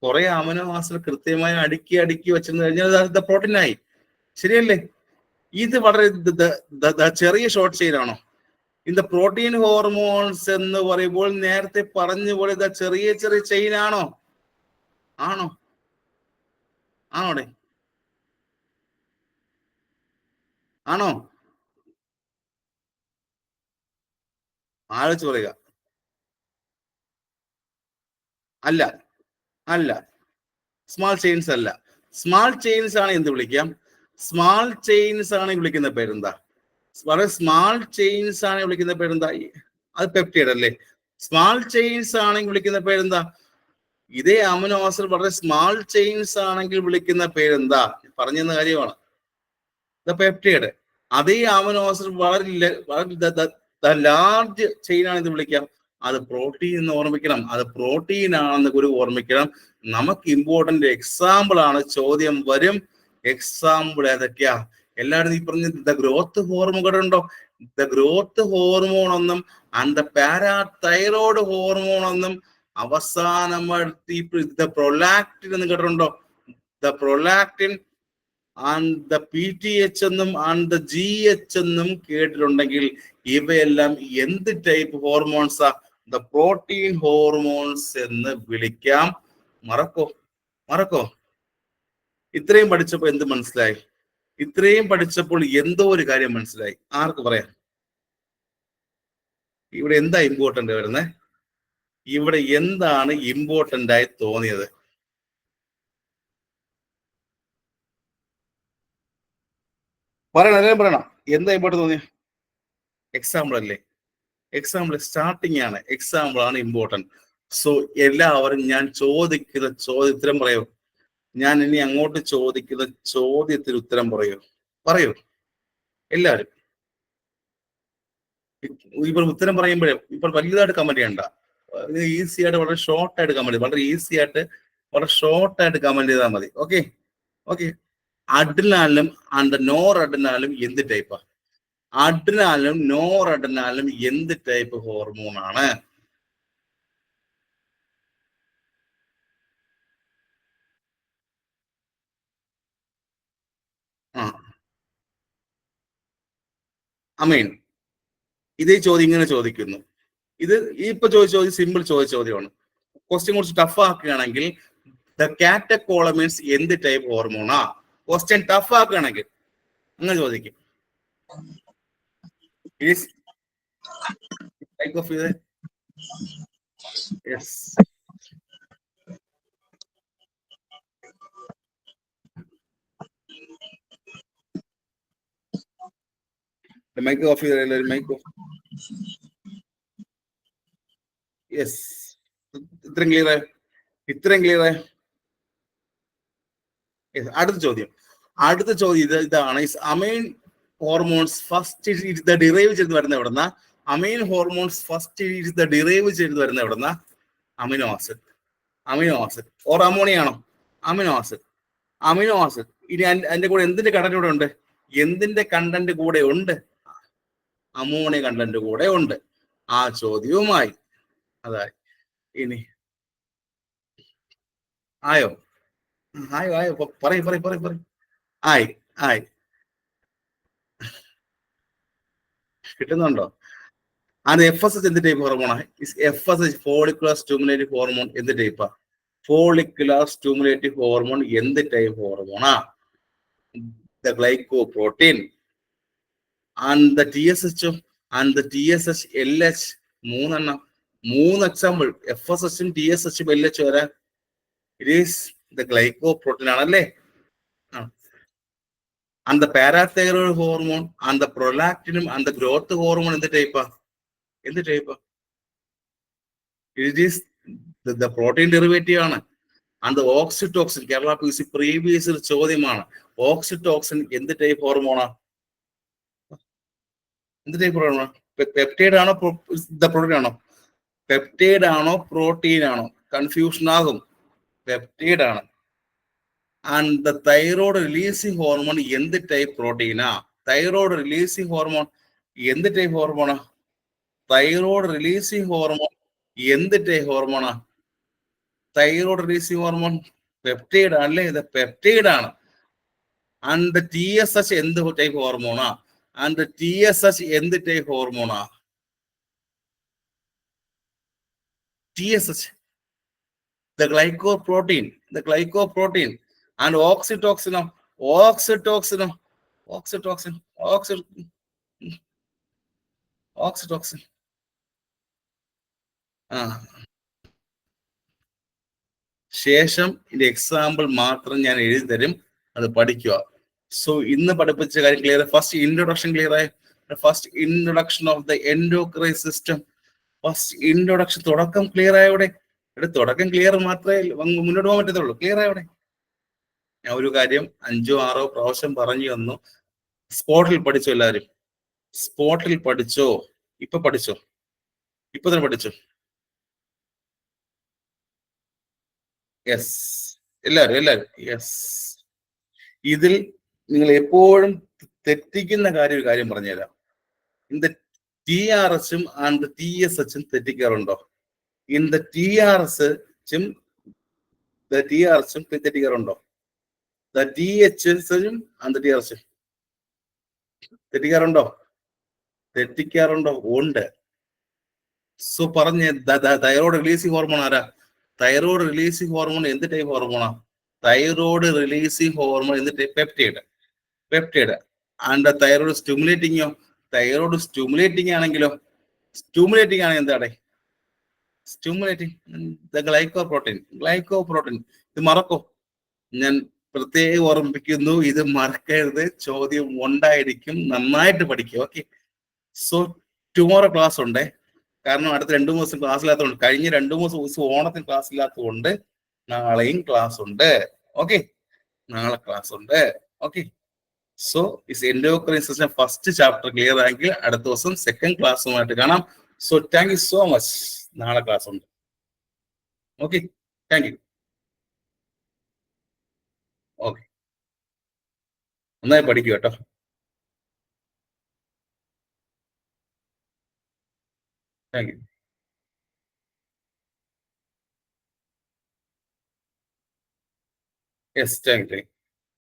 കുറെ അമിനോ ആസിഡ് കൃത്യമായി അടുക്കി അടുക്കി വെച്ചിരുന്നു കഴിഞ്ഞാൽ അത് പ്രോട്ടീൻ ആയി. ശരിയല്ലേ? ഇത് വളരെ ചെറിയ ഷോർട്ട് ചെയിൻ ആണോ? ഇൻ ദ പ്രോട്ടീൻ ഹോർമോൺസ് എന്ന് പറയുമ്പോൾ നേരത്തെ പറഞ്ഞ പോലെ ചെറിയ ചെറിയ ചെയിൻ ആണോ? ആണോ? ആണോടെ? ആണോ? ആലോചിച്ച് പറയുക. അല്ല, അല്ല. സ്മാൾ ചെയിൻസ് അല്ല. സ്മാൾ ചെയിൻസ് ആണ് എന്ത് വിളിക്കാം? സ്മാൾ ചെയിൻസ് ആണ് വിളിക്കുന്ന പേരെന്താ? വളരെ സ്മാൾ ചെയിൻസ് ആണ് വിളിക്കുന്ന പേരെന്താ? അത് പെപ്റ്റൈഡ് അല്ലേ? സ്മാൾ ചെയിൻസ് ആണെങ്കിൽ വിളിക്കുന്ന പേരെന്താ? ഇതേ അമിനോ ആസിഡ് വളരെ സ്മാൾ ചെയിൻസ് ആണെങ്കിൽ വിളിക്കുന്ന പേരെന്താ? പറഞ്ഞെന്ന കാര്യമാണ്. The peptide. അതേ അമിനോ ആസിഡ് വളരെ ലാർജ് ചെയിൻ ആണ് ഇത് വിളിക്കാം. അത് പ്രോട്ടീൻ എന്ന് ഓർമ്മിക്കണം. അത് പ്രോട്ടീൻ ആണെന്ന് ഗുരു ഓർമ്മിക്കണം. നമുക്ക് ഇമ്പോർട്ടന്റ് എക്സാമ്പിൾ ആണ്, ചോദ്യം വരും. എക്സാമ്പിൾ ഏതൊക്കെയാ? എല്ലാവരും ഈ പറഞ്ഞ ദ ഗ്രോത്ത് ഹോർമോൺ ഉണ്ടോ? ദ ഗ്രോത്ത് ഹോർമോൺ ഒന്നും ആൻഡ് ദ പാരാതൈറോയ്ഡ് ഹോർമോൺ ഒന്നും അവസാനം ദ പ്രൊലാക്റ്റിൻ എന്ന് കേട്ടിട്ടുണ്ടോ? The prolactin and the PTH എന്നും ആൻഡ് ദ GH എന്നും കേട്ടിട്ടുണ്ടെങ്കിൽ ഇവയെല്ലാം എന്ത് ടൈപ്പ് ഹോർമോൺസാ? ദ പ്രോട്ടീൻ ഹോർമോൺസ് എന്ന് വിളിക്കാം. മറക്കോ? ഇത്രയും പഠിച്ചപ്പോൾ എന്ത് മനസ്സിലായി? ഇത്രയും പഠിച്ചപ്പോൾ എന്തോ ഒരു കാര്യം മനസ്സിലായി. ആർക്ക് പറയാം? ഇവിടെ എന്താ ഇമ്പോർട്ടന്റ് വരുന്നത്? ഇവിടെ എന്താണ് ഇമ്പോർട്ടന്റ് ആയി തോന്നിയത്? പറയണം. എന്താ ഇമ്പോർട്ടന്റ് തോന്നിയത്? എക്സാമ്പിൾ അല്ലേ? എക്സാമ്പിൾ സ്റ്റാർട്ടിങ് ആണ്. എക്സാമ്പിൾ ആണ് ഇമ്പോർട്ടന്റ്. സോ എല്ലാവരും ഞാൻ ചോദിക്കുന്ന ചോദ്യത്തിന് പറയൂ. ഞാൻ ഇനി അങ്ങോട്ട് ചോദിക്കുന്ന ചോദ്യത്തിന് ഉത്തരം പറയൂ എല്ലാവരും. ഇപ്പോൾ ഉത്തരം പറയുമ്പോഴേ ഇപ്പോൾ വലുതായിട്ട് കമന്റ് ചെയ്യണ്ട. ഈസി ആയിട്ട് വളരെ ഷോർട്ട് ആയിട്ട് കമന്റ്, വളരെ ഷോർട്ട് ആയിട്ട് കമന്റ് ചെയ്താൽ മതി. ഓക്കെ. അഡ്രിനാലിനും ആൻഡ് നോർ അഡ്രിനാലും എന്ത് ടൈപ്പാ? അഡ്രിനാലും നോർ അഡ്രിനാലും എന്ത് ടൈപ്പ് ഹോർമോൺ ആണ്? അമീൻ, ഇതേ ചോദ്യം ഇങ്ങനെ ചോദിക്കുന്നു. ഇത് ഇപ്പൊ ചോദിച്ച ചോദ്യം സിമ്പിൾ ചോദ്യമാണ്. ക്വസ്റ്റ്യൻ കുറച്ച് ടഫ് ആക്കുകയാണെങ്കിൽ ദ കാറ്റക്കോളമിൻസ് എന്ത് ടൈപ്പ് ഹോർമോണാ? ക്വസ്റ്റ്യൻ ടഫ് ആക്കുകയാണെങ്കിൽ അങ്ങനെ ചോദിക്കും. Yes. The mic off here, mic off. Yes. ഇത്രയും ക്ലിയർ ആയ? അടുത്ത ചോദ്യം ഇതാണ്. അമൈൻ ഹോർമോൺസ് ഫസ്റ്റ് ഡിറൈവ് ചെയ്ത് വരുന്ന എവിടെന്നാ? അമൈൻ ഹോർമോൺസ് ഫസ്റ്റ് ഡിറൈവ് ചെയ്ത് വരുന്ന എവിടെന്നാ? അമിനോ ആസിഡ് ഓർ അമോണിയാണോ? Amino acid. ഇനി അതിന്റെ കൂടെ എന്തിന്റെ കണ്ടന്റ് കൂടെ ഉണ്ട്? അമോണിയ കണ്ടന്റ് കൂടെ ഉണ്ട്. ആ ചോദ്യവുമായി അതായി. ഇനി ആയോ? പറയും. ആയി കിട്ടുന്നുണ്ടോ? അത് FSH എന്ത് ടൈപ്പ് ഹോർമോണാ? FSH ഫോളിക്കുലർ സ്റ്റിമുലേറ്റീവ് ഹോർമോൺ എന്ത് ടൈപ്പാ? ഫോളിക്കുലർ സ്റ്റിമുലേറ്റീവ് ഹോർമോൺ എന്ത് ടൈപ്പ് ഹോർമോണാ? The glycoprotein and the TSH and the TSH LH. മൂന്ന് എക്സാമ്പിൾ. FSHും TSHും LH വരാൻ ഇറ്റ് ഈസ് ദ ഗ്ലൈക്കോപ്രോട്ടീൻ ആണല്ലേ. And the parathyroid hormone and the പ്രൊലാക്റ്റിനും ആൻഡ് ദ ഗ്രോത്ത് ഹോർമോൺ എന്ത് ടൈപ്പാ? It is the protein derivative ആണ്. And the oxytocin, Kerala PUC previous ചോദ്യമാണ്. ഓക്സിറ്റോക്സിൻ എന്ത് ടൈപ്പ് ഹോർമോണാ? പെപ്റ്റൈഡ് ആണോ പ്രോട്ടീൻ ആണോ? പെപ്റ്റൈഡ് ആണോ പ്രോട്ടീൻ ആണോ? കൺഫ്യൂഷൻ ആകും. പെപ്റ്റൈഡ് ആണ്. And the thyroid releasing hormone എന്ത് ടൈപ്പ് പ്രോട്ടീനാ? തൈറോയ്ഡ് റിലീസിങ് ഹോർമോൺ എന്ത് ടൈപ്പ് ഹോർമോണാ? തൈറോയ്ഡ് റിലീസിങ് ഹോർമോൺ എന്ത് ടൈപ്പ് ഹോർമോണാ? തൈറോയ്ഡ് റിലീസിങ് ഹോർമോൺ പെപ്റ്റൈഡ് ആണല്ലേ. ഇത് പെപ്റ്റൈഡ് ആണ്. ആൻഡ് TSH എന്ത് ടൈപ്പ് ഹോർമോണാ? ആൻഡ് TSH എന്ത് ടൈപ്പ് ഹോർമോണാ? TSH the glycoprotein and oxytocin ശേഷം ഇതിന്റെ എക്സാമ്പിൾ മാത്രം ഞാൻ എഴുതി തരും, അത് പഠിക്കുക. സോ ഇന്ന് പഠിപ്പിച്ച കാര്യം ക്ലിയർ. ഫസ്റ്റ് ഇൻട്രൊഡക്ഷൻ ക്ലിയർ ആയി. First introduction of the endocrine system. First introduction തുടക്കം ക്ലിയർ ആയോടെ? തുടക്കം ക്ലിയർ മാത്രമേ മുന്നോട്ട് പോകാൻ പറ്റത്തുള്ളൂ. ക്ലിയർ ആയോടെ? ഞാൻ ഒരു കാര്യം 5-6 പ്രാവശ്യം പറഞ്ഞു തന്നു. സ്പോട്ടിൽ പഠിച്ചോ എല്ലാവരും? സ്പോട്ടിൽ പഠിച്ചോ? ഇപ്പൊ പഠിച്ചോ? ഇപ്പൊ തന്നെ പഠിച്ചോ? യെസ്. എല്ലാവരും യെസ്. ഇതിൽ നിങ്ങൾ എപ്പോഴും തെറ്റിക്കുന്ന ഒരു കാര്യം പറഞ്ഞുതരാം. In the TRS and TSH തെറ്റിക്കാറുണ്ടോ? ഇൻ ദ TRS തെറ്റിക്കാറുണ്ടോ? ദ THS ആൻഡ് TRS തെറ്റിക്കാറുണ്ടോ? ഉണ്ട്. സോ പറഞ്ഞ തൈറോയ്ഡ് റിലീസിങ് ഹോർമോൺ ആരാ? തൈറോയ്ഡ് റിലീസിങ് ഹോർമോൺ എന്ത് ടൈപ്പ് ഹോർമോണാ? തൈറോയ്ഡ് റിലീസിങ് ഹോർമോൺ എന്ത് ടൈപ്പ്? പെപ്റ്റൈഡ്. ആൻഡ് തൈറോയ്ഡ് സ്റ്റിമുലേറ്റിങ്ങോ? തൈറോയ്ഡ് സ്റ്റിമുലേറ്റിംഗ് ആണെങ്കിലോ? സ്റ്റിമുലേറ്റിംഗ് ആണ് എന്താണ്? Stimulating glycoprotein. ഇത് മറക്കോ? ഞാൻ പ്രത്യേകം ഓർമ്മിപ്പിക്കുന്നു, ഇത് മറക്കരുത്. ചോദ്യം ഉണ്ടായിരിക്കും. നന്നായിട്ട് പഠിക്കുക. ഓക്കെ. സോ ടുമോറോ ക്ലാസ് ഉണ്ടേ. കാരണം അടുത്ത 2-3 ദിവസം ക്ലാസ് ഇല്ലാത്തതുകൊണ്ട്, കഴിഞ്ഞ 2-3 ദിവസം ഓണത്തിന് ക്ലാസ് ഇല്ലാത്തതുകൊണ്ട് നാളെയും ക്ലാസ് ഉണ്ട്. ഓക്കെ, നാളെ ക്ലാസ് ഉണ്ട്. Okay. So is endocrine system first chapter clear ആയെങ്കിൽ അടുത്ത ദിവസം സെക്കൻഡ് ക്ലാസ്സുമായിട്ട് കാണാം. So thank you so much. നാളെ ക്ലാസ് ഉണ്ട്. Okay, thank you. ഓക്കെ, നന്നായി പഠിക്കുക കേട്ടോ. Thank you. Yes, thank you.